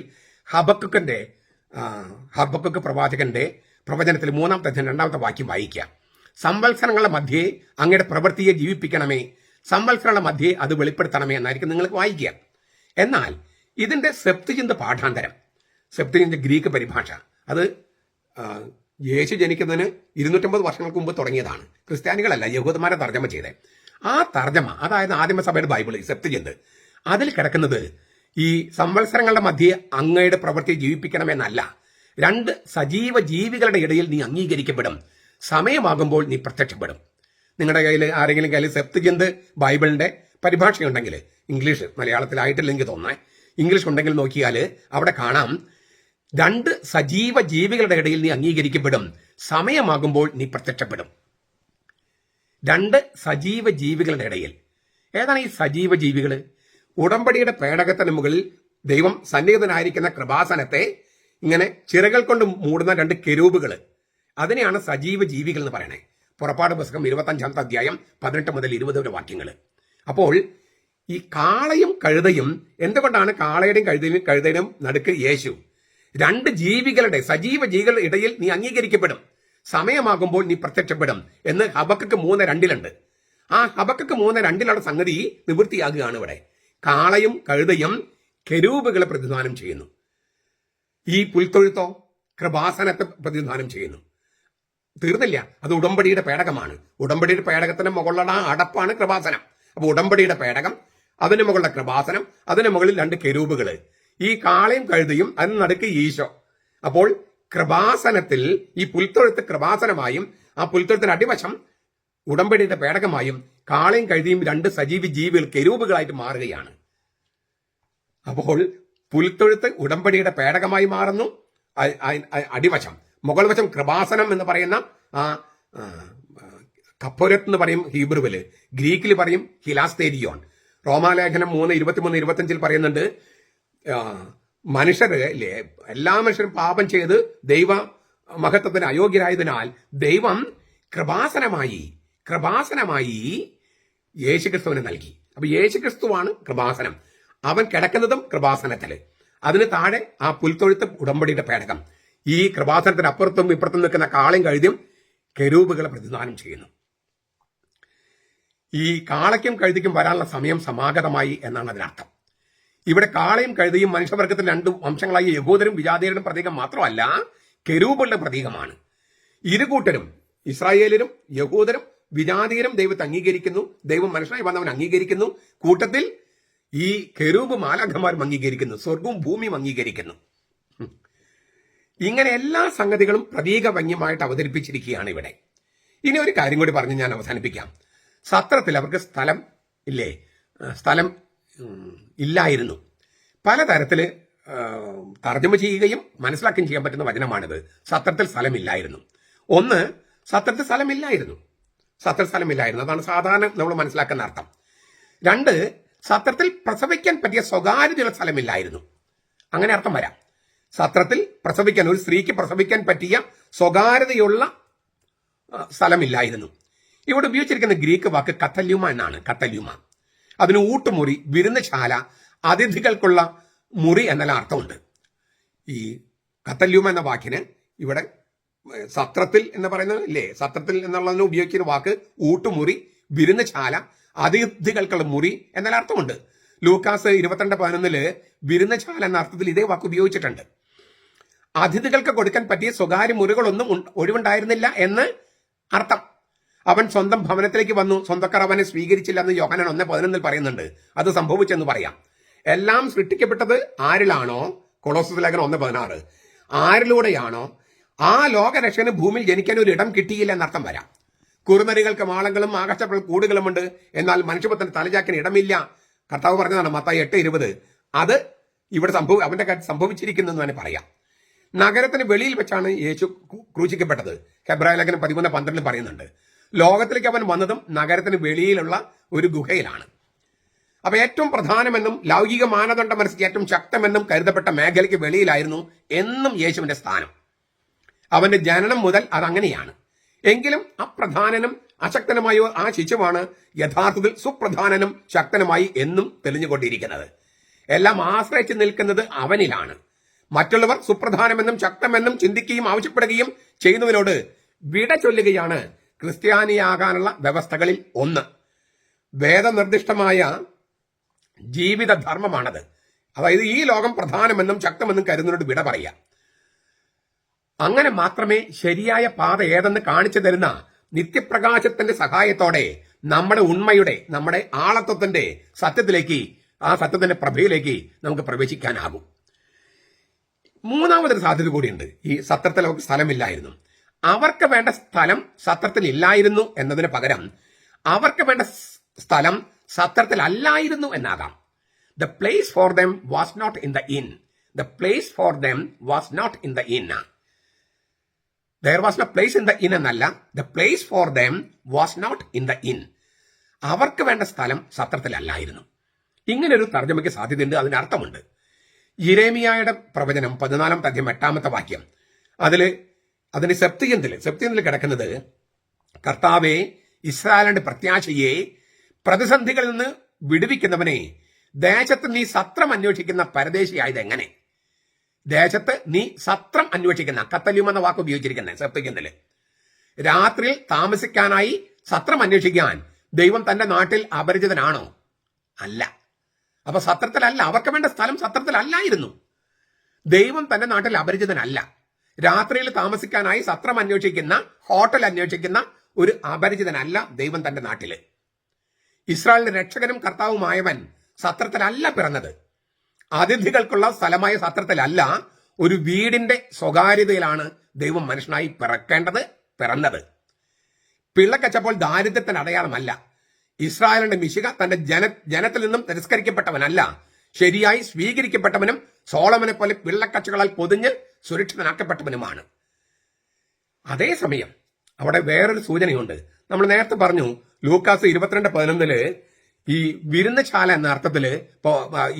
ഹബക്കുക്ക് പ്രവാചകന്റെ പ്രവചനത്തിൽ 3-ാമത്തെ അധ്യായം 2-ാമത്തെ വാക്യം വായിക്കുക. സംവത്സരങ്ങളുടെ മധ്യേ അങ്ങയുടെ പ്രവൃത്തിയെ ജീവിപ്പിക്കണമേ, സംവത്സരങ്ങളുടെ മധ്യേ അത് വെളിപ്പെടുത്തണമേ എന്നായിരിക്കും നിങ്ങൾക്ക് വായിക്കുക. എന്നാൽ ഇതിന്റെ സെപ്തുജിന്ത പാഠാന്തരം സെപ്തുജിന്റ് ഗ്രീക്ക് പരിഭാഷ. അത് യേശു ജനിക്കുന്നതിന് 250 വർഷങ്ങൾക്ക് മുമ്പ് തുടങ്ങിയതാണ്. ക്രിസ്ത്യാനികളല്ല, യഹൂദന്മാരെ തർജ്ജമ ചെയ്തേ. ആ തർജ്ജമ, അതായത് ആദിമസഭയുടെ ബൈബിൾ സെപ്തുജിന്റ്, അതിൽ കിടക്കുന്നത് ഈ സംവത്സരങ്ങളുടെ മധ്യേ അങ്ങയുടെ പ്രവൃത്തി ജീവിപ്പിക്കണമെന്നല്ല, 2 സജീവ ജീവികളുടെ ഇടയിൽ നീ അംഗീകരിക്കപ്പെടും, സമയമാകുമ്പോൾ നീ പ്രത്യക്ഷപ്പെടും. നിങ്ങളുടെ കയ്യിൽ ആരെങ്കിലും കയ്യിൽ സെപ്തുജിന്റ് ബൈബിളിന്റെ പരിഭാഷയുണ്ടെങ്കിൽ, ഇംഗ്ലീഷ്, മലയാളത്തിലായിട്ടില്ലെങ്കിൽ തോന്നേ, ഇംഗ്ലീഷ് ഉണ്ടെങ്കിൽ നോക്കിയാൽ അവിടെ കാണാം 2 സജീവ ജീവികളുടെ ഇടയിൽ നീ അംഗീകരിക്കപ്പെടും, സമയമാകുമ്പോൾ നീ പ്രത്യക്ഷപ്പെടും. 2 സജീവ ജീവികളുടെ ഇടയിൽ. ഏതാണ് ഈ സജീവ ജീവികൾ? ഉടമ്പടിയുടെ പേടകത്തിന് മുകളിൽ ദൈവം സന്നിഹിതനായിരിക്കുന്ന കൃപാസനത്തെ ഇങ്ങനെ ചിറകൾ കൊണ്ട് മൂടുന്ന 2 കെരൂബുകൾ, അതിനെയാണ് സജീവ ജീവികൾ എന്ന് പറയണേ. പുറപ്പാട് പുസ്തകം 25-ാമത്തെ അധ്യായം 18 മുതൽ 20 വരെ വാക്യങ്ങൾ. അപ്പോൾ ഈ കാളയും കഴുതയും, എന്തുകൊണ്ടാണ് കാളയുടെയും കഴുതയുടെയും നടുക്ക് യേശു? 2 ജീവികളുടെ, സജീവ ജീവികളുടെ ഇടയിൽ നീ അംഗീകരിക്കപ്പെടും, സമയമാകുമ്പോൾ നീ പ്രത്യക്ഷപ്പെടും എന്ന് ഹബക്കക്ക് 3:2 ആ ഹബക്കക്ക് 3:2 സംഗതി നിവൃത്തിയാകുകയാണ് ഇവിടെ. കാളയും കഴുതയും കെരൂബുകളെ പ്രതിനിധാനം ചെയ്യുന്നു. ഈ പുൽത്തൊഴുത്തോ കൃപാസനത്തെ പ്രതിനിധാനം ചെയ്യുന്നു. തീർന്നില്ല, അത് ഉടമ്പടിയുടെ പേടകമാണ്. ഉടമ്പടിയുടെ പേടകത്തിന്റെ മുകളിലുള്ള അടപ്പാണ് കൃപാസനം. അപ്പൊ ഉടമ്പടിയുടെ പേടകം, അതിന് മുകളിലെ കൃപാസനം, അതിന് മുകളിൽ 2 കെരൂബുകൾ, ഈ കാളയും കഴുതയും, അതിന് നടുക്ക് ഈശോ. അപ്പോൾ കൃപാസനത്തിൽ ഈ പുൽത്തൊഴുത്ത് കൃപാസനമായും ആ പുൽത്തൊഴുത്തിന്റെ അടിവശം ഉടമ്പടിയുടെ പേടകമായും കാളയും കഴുതയും 2 സജീവ ജീവികൾ കെരൂബുകളായിട്ട് മാറുകയാണ്. അപ്പോൾ പുൽത്തൊഴുത്ത് ഉടമ്പടിയുടെ പേടകമായി മാറുന്നു, അടിവശം, മുകൾ വശം കൃപാസനം എന്ന് പറയുന്ന ആ കപ്പോരത്ത് എന്ന് പറയും ഹീബ്രുവില്, ഗ്രീക്കിൽ പറയും ഹിലാസ്തേരിയോൺ. റോമാലേഖനം 3:23-25 പറയുന്നുണ്ട്, മനുഷ്യര് അല്ലേ, എല്ലാ മനുഷ്യരും പാപം ചെയ്ത് ദൈവ മഹത്വത്തിന് അയോഗ്യരായതിനാൽ ദൈവം കൃപാസനമായി യേശുക്രിസ്തുവിനെ നൽകി. അപ്പൊ യേശുക്രിസ്തുവാണ് കൃപാസനം. അവൻ കിടക്കുന്നതും കൃപാസനത്തില്, അതിന് താഴെ ആ പുൽത്തൊഴുത്ത് ഉടമ്പടിയുടെ പേടകം. ഈ കൃപാസനത്തിന് അപ്പുറത്തും ഇപ്പുറത്തും നിൽക്കുന്ന കാളയും കഴുതിയും കെരൂബുകളെ പ്രതിനിധാനം ചെയ്യുന്നു. ഈ കാളയ്ക്കും കഴുതിക്കും വരാനുള്ള സമയം സമാഗതമായി എന്നാണ് അതിനർത്ഥം. ഇവിടെ കാളയും കഴുതിയും മനുഷ്യവർഗത്തിന്റെ 2 വംശങ്ങളായ യഹൂദരും വിജാതീയരുടെ പ്രതീകം മാത്രമല്ല, കെരൂബുകളുടെ പ്രതീകമാണ്. ഇരുകൂട്ടരും, ഇസ്രായേലരും യഹൂദരും വിജാതീയരും ദൈവത്തെ അംഗീകരിക്കുന്നു, ദൈവം മനുഷ്യനായി വന്നവൻ അംഗീകരിക്കുന്നു. കൂട്ടത്തിൽ ഈ കെരൂബ് മാലാഖമാരും അംഗീകരിക്കുന്നു, സ്വർഗവും ഭൂമിയും അംഗീകരിക്കുന്നു. ഇങ്ങനെ എല്ലാ സംഗതികളും പ്രതീക ഭംഗിയുമായിട്ട് അവതരിപ്പിച്ചിരിക്കുകയാണ് ഇവിടെ. ഇനി ഒരു കാര്യം കൂടി പറഞ്ഞ് ഞാൻ അവസാനിപ്പിക്കാം. സത്രത്തിൽ അവർക്ക് സ്ഥലം ഇല്ലായിരുന്നു. പലതരത്തില് തർജ്ജമ ചെയ്യുകയും മനസ്സിലാക്കുകയും ചെയ്യാൻ പറ്റുന്ന വചനമാണിത്. സത്രത്തിൽ സ്ഥലമില്ലായിരുന്നു. ഒന്ന്, സത്രത്തിൽ സ്ഥലമില്ലായിരുന്നു. അതാണ് സാധാരണ നമ്മൾ മനസ്സിലാക്കുന്ന അർത്ഥം. 2, സത്രത്തിൽ പ്രസവിക്കാൻ പറ്റിയ സ്വകാര്യതയുള്ള സ്ഥലമില്ലായിരുന്നു. അങ്ങനെ അർത്ഥം വരാം. സത്രത്തിൽ പ്രസവിക്കാൻ, ഒരു സ്ത്രീക്ക് പ്രസവിക്കാൻ പറ്റിയ സ്വകാര്യതയുള്ള സ്ഥലമില്ലായിരുന്നു. ഇവിടെ ഉപയോഗിച്ചിരിക്കുന്ന ഗ്രീക്ക് വാക്ക് കത്തല്യൂമ എന്നാണ്. കത്തല്യൂമ, അതിന് ഊട്ടുമുറി, വിരുന്നുശാല, അതിഥികൾക്കുള്ള മുറി എന്നെല്ലാം അർത്ഥമുണ്ട്. ഈ കത്തല്യൂമ എന്ന വാക്കിന് ഇവിടെ സത്രത്തിൽ എന്ന് പറയുന്നത് ഇല്ലേ, സത്രത്തിൽ എന്നുള്ളതിന് ഉപയോഗിക്കുന്ന വാക്ക് ഊട്ടുമുറി, വിരുന്നുശാല, അതിഥികൾക്കുള്ള മുറി എന്നെല്ലാം അർത്ഥമുണ്ട്. ലൂക്കാസ് 22:11 വിരുന്നുശാല എന്ന അർത്ഥത്തിൽ ഇതേ വാക്ക് ഉപയോഗിച്ചിട്ടുണ്ട്. അതിഥികൾക്ക് കൊടുക്കാൻ പറ്റിയ സ്വകാര്യ മുറികളൊന്നും ഒഴിവുണ്ടായിരുന്നില്ല എന്ന് അർത്ഥം. അവൻ സ്വന്തം ഭവനത്തിലേക്ക് വന്നു, സ്വന്തക്കാർ അവനെ സ്വീകരിച്ചില്ല എന്ന് യോഹന്നാൻ 1:11 പറയുന്നുണ്ട്. അത് സംഭവിച്ചെന്ന് പറയാം. എല്ലാം സൃഷ്ടിക്കപ്പെട്ടത് ആരിലാണോ, കൊളോസ്യസ് ലേഖനം 1:16, ആരിലൂടെയാണോ ആ ലോകരക്ഷകന് ഭൂമിയിൽ ജനിക്കാൻ ഒരു ഇടം കിട്ടിയില്ല എന്നർത്ഥം വരാം. കുറുനരികൾക്ക് മാളങ്ങളും ആകാശപ്പുറ കൂടുകളുമുണ്ട്, എന്നാൽ മനുഷ്യപുത്രന് തലചാക്കിന് ഇടമില്ല. കർത്താവ് പറഞ്ഞതാണ് മത്തായി 8:20. അത് ഇവിടെ അവന്റെ കാര്യം സംഭവിച്ചിരിക്കുന്നു എന്ന് തന്നെ പറയാം. നഗരത്തിന് വെളിയിൽ വെച്ചാണ് യേശു ക്രൂശിക്കപ്പെട്ടത്. ഹെബ്രായ ലേഖനം 13:12 പറയുന്നുണ്ട്. ലോകത്തിലേക്ക് അവൻ വന്നതും നഗരത്തിന് വെളിയിലുള്ള ഒരു ഗുഹയിലാണ്. അപ്പൊ ഏറ്റവും പ്രധാനമെന്നും ലൗകിക മാനദണ്ഡം മനസ്സിൽ ഏറ്റവും ശക്തമെന്നും കരുതപ്പെട്ട മേഖലയ്ക്ക് വെളിയിലായിരുന്നു എന്നും യേശുവിന്റെ സ്ഥാനം. അവന്റെ ജനനം മുതൽ അതങ്ങനെയാണ്. എങ്കിലും അപ്രധാനനും അശക്തനുമായോ ആ ശിശുവാണ് യഥാർത്ഥത്തിൽ സുപ്രധാനനും ശക്തനുമായി എന്നും തെളിഞ്ഞുകൊണ്ടിരിക്കുന്നത്. എല്ലാം ആശ്രയിച്ച് നിൽക്കുന്നത് അവനിലാണ്. മറ്റുള്ളവർ സുപ്രധാനമെന്നും ശക്തമെന്നും ചിന്തിക്കുകയും ആവശ്യപ്പെടുകയും ചെയ്യുന്നതിനോട് വിട ചൊല്ലുകയാണ് ക്രിസ്ത്യാനിയാകാനുള്ള വ്യവസ്ഥകളിൽ ഒന്ന്. വേദനിർദ്ദിഷ്ടമായ ജീവിതധർമ്മമാണത്. അതായത് ഈ ലോകം പ്രധാനമെന്നും ശക്തമെന്നും കരുതുന്നതിനോട് വിട പറയാം. അങ്ങനെ മാത്രമേ ശരിയായ പാത ഏതെന്ന് കാണിച്ചു തരുന്ന നിത്യപ്രകാശത്തിന്റെ സഹായത്തോടെ നമ്മുടെ ഉണ്മയുടെ, നമ്മുടെ ആളത്വത്തിന്റെ സത്യത്തിലേക്ക്, ആ സത്യത്തിന്റെ പ്രഭയിലേക്ക് നമുക്ക് പ്രവേശിക്കാനാകും. മൂന്നാമതൊരു സാധ്യത കൂടിയുണ്ട്. ഈ സത്രത്തിൽ അവർക്ക് സ്ഥലമില്ലായിരുന്നു. അവർക്ക് വേണ്ട സ്ഥലം സത്രത്തിൽ ഇല്ലായിരുന്നു എന്നതിന് പകരം അവർക്ക് വേണ്ട സ്ഥലം സത്രത്തിൽ അല്ലായിരുന്നു എന്നാകാം. The place for them was not in the inn. The place for them was not in the inn. There was no place in the inn എന്നല്ല, the place for them was not in the inn. അവർക്ക് വേണ്ട സ്ഥലം സത്രത്തിലല്ലായിരുന്നു. ഇങ്ങനൊരു തർജ്ജമയ്ക്ക് സാധ്യതയുണ്ട്. അതിന് അർത്ഥമുണ്ട്. യിരെമ്യായുടെ പ്രവചനം 14 അധ്യായം 8 വാക്യം, അതിന് സെപ്തിയന്തിൽ കിടക്കുന്നത്, കർത്താവേ, ഇസ്രായേലിന്റെ പ്രത്യാശയെ, പ്രതിസന്ധികളിൽ നിന്ന് വിടുവിക്കുന്നവനെ, ദേശത്ത് നീ സത്രം അന്വേഷിക്കുന്ന പരദേശിയായത് എങ്ങനെ? ദേശത്ത് നീ സത്രം അന്വേഷിക്കുന്ന, കത്തല്യം എന്ന വാക്ക് ഉപയോഗിച്ചിരിക്കുന്നത് സെപ്തിയന്തില്. രാത്രിയിൽ താമസിക്കാനായി സത്രം അന്വേഷിക്കാൻ ദൈവം തന്റെ നാട്ടിൽ അപരിചിതനാണോ? അല്ല. അപ്പൊ സത്രത്തിലല്ല, അവർക്ക് വേണ്ട സ്ഥലം സത്രത്തിലല്ലായിരുന്നു. ദൈവം തന്റെ നാട്ടിൽ അപരിചിതനല്ല. രാത്രിയിൽ താമസിക്കാനായി സത്രം അന്വേഷിക്കുന്ന, ഹോട്ടൽ അന്വേഷിക്കുന്ന ഒരു അപരിചിതനല്ല ദൈവം തന്റെ നാട്ടില്. ഇസ്രായേലിന്റെ രക്ഷകനും കർത്താവുമായവൻ സത്രത്തിലല്ല പിറന്നത്. അതിഥികൾക്കുള്ള സ്ഥലമായ സത്രത്തിലല്ല, ഒരു വീടിന്റെ സ്വകാര്യതയിലാണ് ദൈവം മനുഷ്യനായി പിറന്നത്. പിള്ളക്കച്ചപ്പോൾ ദാരിദ്ര്യത്തിന് അടയാളമല്ല. ഇസ്രായേലിന്റെ മിശിഹ തന്റെ ജനത്തിൽ നിന്നും തിരസ്കരിക്കപ്പെട്ടവനല്ല, ശരിയായി സ്വീകരിക്കപ്പെട്ടവനും സോളമനെ പോലെ പിള്ളക്കച്ചകളാൽ പൊതിഞ്ഞ് സുരക്ഷിതനാക്കപ്പെട്ടവനുമാണ്. അതേസമയം അവിടെ വേറൊരു സൂചനയുണ്ട്. നമ്മൾ നേരത്തെ പറഞ്ഞു, ലൂക്കാസ് 22:11 ഈ വിരുന്നശാല എന്ന അർത്ഥത്തില്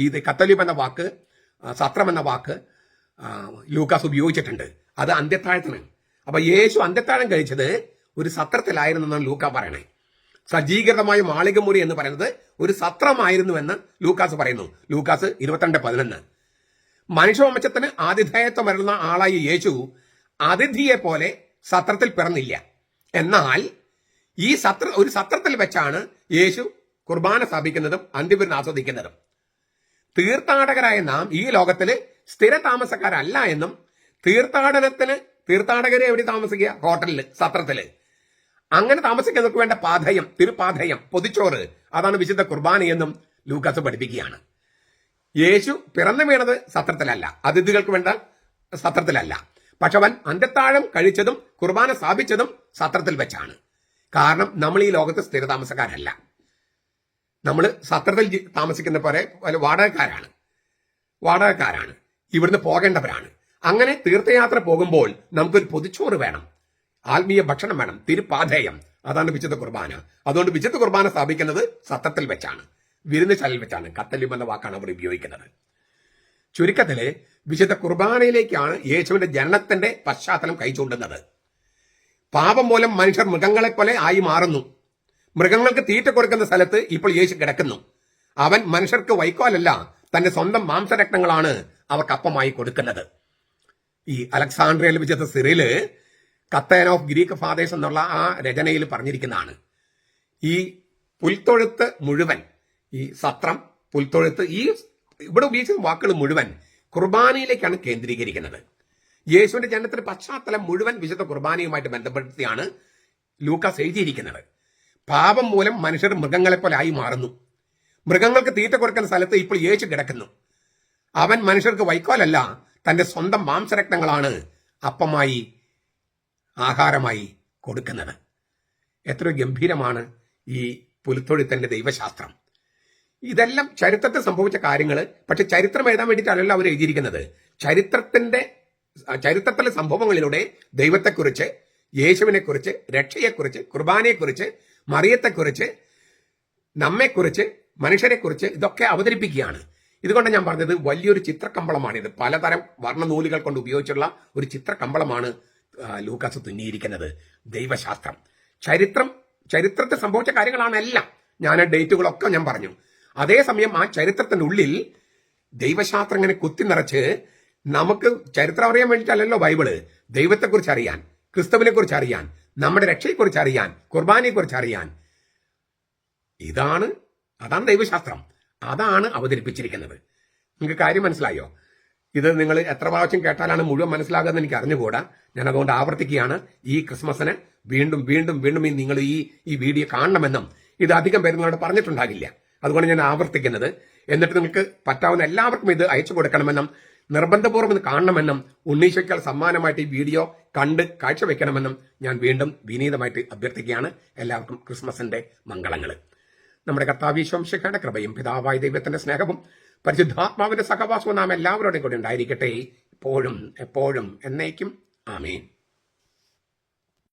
ഇത് കത്തലിം എന്ന വാക്ക്, സത്രം എന്ന വാക്ക് ലൂക്കാസ് ഉപയോഗിച്ചിട്ടുണ്ട്. അത് അന്ത്യത്താഴത്തിന്. അപ്പൊ യേശു അന്ത്യത്താഴം കഴിച്ചത് ഒരു സത്രത്തിലായിരുന്നു എന്നാണ് ലൂക്ക പറയണേ. സജ്ജീകൃതമായ മാളികമുറി എന്ന് പറയുന്നത് ഒരു സത്രമായിരുന്നു എന്ന് ലൂക്കാസ് പറയുന്നു. ലൂക്കാസ് 22:11. മനുഷ്യവംശത്തിന് ആതിഥേയത്വം വരുന്ന ആളായ യേശു അതിഥിയെ പോലെ സത്രത്തിൽ പിറന്നില്ല. എന്നാൽ ഒരു സത്രത്തിൽ വെച്ചാണ് യേശു കുർബാന സ്ഥാപിക്കുന്നതും അന്ത്യവിരുന്ന് ആസ്വദിക്കുന്നതും. തീർത്ഥാടകരായ നാം ഈ ലോകത്തില് സ്ഥിര താമസക്കാരല്ല എന്നും, തീർത്ഥാടകരെ എവിടെ താമസിക്കുക? ഹോട്ടലില്, സത്രത്തില്. അങ്ങനെ താമസിക്കുന്നവർക്ക് വേണ്ട പാഥയം, തിരുപാഥയം, പൊതിച്ചോറ്, അതാണ് വിശുദ്ധ കുർബാനയെന്നും ലൂക്കാസ് പഠിപ്പിക്കുകയാണ്. യേശു പിറന്നു വീണത് സത്രത്തിലല്ല, അതിഥികൾക്ക് വേണ്ട സത്രത്തിലല്ല. പക്ഷെ അവൻ അന്ത്യത്താഴം കഴിച്ചതും കുർബാന സ്ഥാപിച്ചതും സത്രത്തിൽ വെച്ചാണ്. കാരണം നമ്മൾ ഈ ലോകത്ത് സ്ഥിര താമസക്കാരല്ല. നമ്മൾ സത്രത്തിൽ താമസിക്കുന്ന പോലെ വാടകക്കാരാണ്, ഇവിടുന്ന് പോകേണ്ടവരാണ്. അങ്ങനെ തീർത്ഥയാത്ര പോകുമ്പോൾ നമുക്കൊരു പൊതിച്ചോറ് വേണം, ആത്മീയ ഭക്ഷണം വേണം, തിരുപാഥേയം. അതാണ് വിശുദ്ധ കുർബാന. അതുകൊണ്ട് വിശുദ്ധ കുർബാന സ്ഥാപിക്കുന്നത് സത്രത്തിൽ വെച്ചാണ്, വിരുന്നുശാലയിൽ വെച്ചാണ്. കത്തല്യം എന്ന വാക്കാണ് അവർ ഉപയോഗിക്കുന്നത്. ചുരുക്കത്തില് വിശുദ്ധ കുർബാനയിലേക്കാണ് യേശുവിന്റെ ജനനത്തിന്റെ പശ്ചാത്തലം കൈച്ചൂണ്ടുന്നത്. പാപം മൂലം മനുഷ്യർ മൃഗങ്ങളെ പോലെ ആയി മാറുന്നു. മൃഗങ്ങൾക്ക് തീറ്റ കൊടുക്കുന്ന സ്ഥലത്ത് ഇപ്പോൾ യേശു കിടക്കുന്നു. അവൻ മനുഷ്യർക്ക് വൈക്കോലല്ല, തന്റെ സ്വന്തം മാംസരക്തങ്ങളാണ് അവർക്ക് അപ്പമായി കൊടുക്കുന്നത്. ഈ അലക്സാണ്ട്രിയയിൽ വിശുദ്ധ സിറില് കത്തേൻ ഓഫ് ഗ്രീക്ക് ഫാദേഴ്സ് എന്നുള്ള ആ രചനയിൽ പറഞ്ഞിരിക്കുന്നതാണ്. ഈ പുൽത്തൊഴുത്ത് മുഴുവൻ, ഈ സത്രം, പുൽത്തൊഴുത്ത്, ഈ ഇവിടെ ഉപയോഗിക്കുന്ന വാക്കുകൾ മുഴുവൻ കുർബാനയിലേക്കാണ് കേന്ദ്രീകരിക്കുന്നത്. യേശുവിന്റെ ജനനത്തിന്റെ പശ്ചാത്തലം മുഴുവൻ വിശുദ്ധ കുർബാനയുമായിട്ട് ബന്ധപ്പെടുത്തിയാണ് ലൂക്കാസ് എഴുതിയിരിക്കുന്നത്. പാപം മൂലം മനുഷ്യർ മൃഗങ്ങളെ പോലെ ആയി മാറുന്നു. മൃഗങ്ങൾക്ക് തീറ്റ കൊടുക്കുന്ന സ്ഥലത്ത് ഇപ്പോൾ യേശു കിടക്കുന്നു. അവൻ മനുഷ്യർക്ക് വൈക്കോലല്ല, തന്റെ സ്വന്തം മാംസരക്തങ്ങളാണ് അപ്പമായി, ആഹാരമായി കൊടുക്കുന്നത്. എത്ര ഗംഭീരമാണ് ഈ പുൽത്തൊഴുത്തിന്റെ ദൈവശാസ്ത്രം. ഇതെല്ലാം ചരിത്രത്തിൽ സംഭവിച്ച കാര്യങ്ങൾ. പക്ഷെ ചരിത്രം എഴുതാൻ വേണ്ടിയിട്ടല്ല അവർ എഴുതിയിരിക്കുന്നത്. ചരിത്രത്തിലെ സംഭവങ്ങളിലൂടെ ദൈവത്തെക്കുറിച്ച്, യേശുവിനെക്കുറിച്ച്, രക്ഷയെക്കുറിച്ച്, കുർബാനയെക്കുറിച്ച്, മറിയത്തെക്കുറിച്ച്, നമ്മെക്കുറിച്ച്, മനുഷ്യരെക്കുറിച്ച് ഇതൊക്കെ അവതരിപ്പിക്കുകയാണ്. ഇതുകൊണ്ട് ഞാൻ പറഞ്ഞത് വലിയൊരു ചിത്രക്കമ്പളമാണിത്. പലതരം വർണ്ണനൂലുകൾ കൊണ്ട് ഉപയോഗിച്ചുള്ള ഒരു ചിത്രക്കമ്പളമാണ് ലൂക്കാസ് തുന്നിയിരിക്കുന്നത്. ദൈവശാസ്ത്രം, ചരിത്രത്തിൽ സംഭവിച്ച കാര്യങ്ങളാണ് എല്ലാം. ഞാൻ ഡേറ്റുകളൊക്കെ ഞാൻ പറഞ്ഞു. അതേസമയം ആ ചരിത്രത്തിനുള്ളിൽ ദൈവശാസ്ത്രം ഇങ്ങനെ കുത്തി നിറച്ച് നമുക്ക് ചരിത്രം അറിയാൻ വേണ്ടിയിട്ടല്ലല്ലോ ബൈബിള്. ദൈവത്തെക്കുറിച്ച് അറിയാൻ, ക്രിസ്തുവിനെ കുറിച്ച് അറിയാൻ, നമ്മുടെ രക്ഷയെക്കുറിച്ച് അറിയാൻ, കുർബാനയെക്കുറിച്ച് അറിയാൻ, അതാണ് ദൈവശാസ്ത്രം. അതാണ് അവതരിപ്പിച്ചിരിക്കുന്നത്. നിങ്ങൾക്ക് കാര്യം മനസ്സിലായോ? ഇത് നിങ്ങൾ എത്ര പ്രാവശ്യം കേട്ടാലാണ് മുഴുവൻ മനസ്സിലാകുന്നത് എനിക്ക് അറിഞ്ഞുകൂടാ. ഞാൻ അതുകൊണ്ട് ആവർത്തിക്കുകയാണ്, ഈ ക്രിസ്മസിന് വീണ്ടും വീണ്ടും വീണ്ടും നിങ്ങൾ ഈ വീഡിയോ കാണണമെന്നും ഇത് അധികം പേര് നിങ്ങളോട് പറഞ്ഞിട്ടുണ്ടാകില്ല. അതുകൊണ്ട് ഞാൻ ആവർത്തിക്കുന്നത്. എന്നിട്ട് നിങ്ങൾക്ക് പറ്റാവുന്ന എല്ലാവർക്കും ഇത് അയച്ചു കൊടുക്കണമെന്നും നിർബന്ധപൂർവ്വം ഇത് കാണണമെന്നും ഉണ്ണീശോയ്ക്കാൾ സമ്മാനമായിട്ട് ഈ വീഡിയോ കണ്ട് കാഴ്ചവെക്കണമെന്നും ഞാൻ വീണ്ടും വിനീതമായിട്ട് അഭ്യർത്ഥിക്കുകയാണ്. എല്ലാവർക്കും ക്രിസ്മസിന്റെ മംഗളങ്ങൾ. നമ്മുടെ കർത്താവ് ഈശോ മിശിഹായുടെ കൃപയും പിതാവായ ദൈവത്തിന്റെ സ്നേഹവും പരിശുദ്ധാത്മാവിന്റെ സഹവാസവും നാം എല്ലാവരോടും കൂടി ഉണ്ടായിരിക്കട്ടെ, ഇപ്പോഴും എപ്പോഴും എന്നേക്കും. ആമേൻ.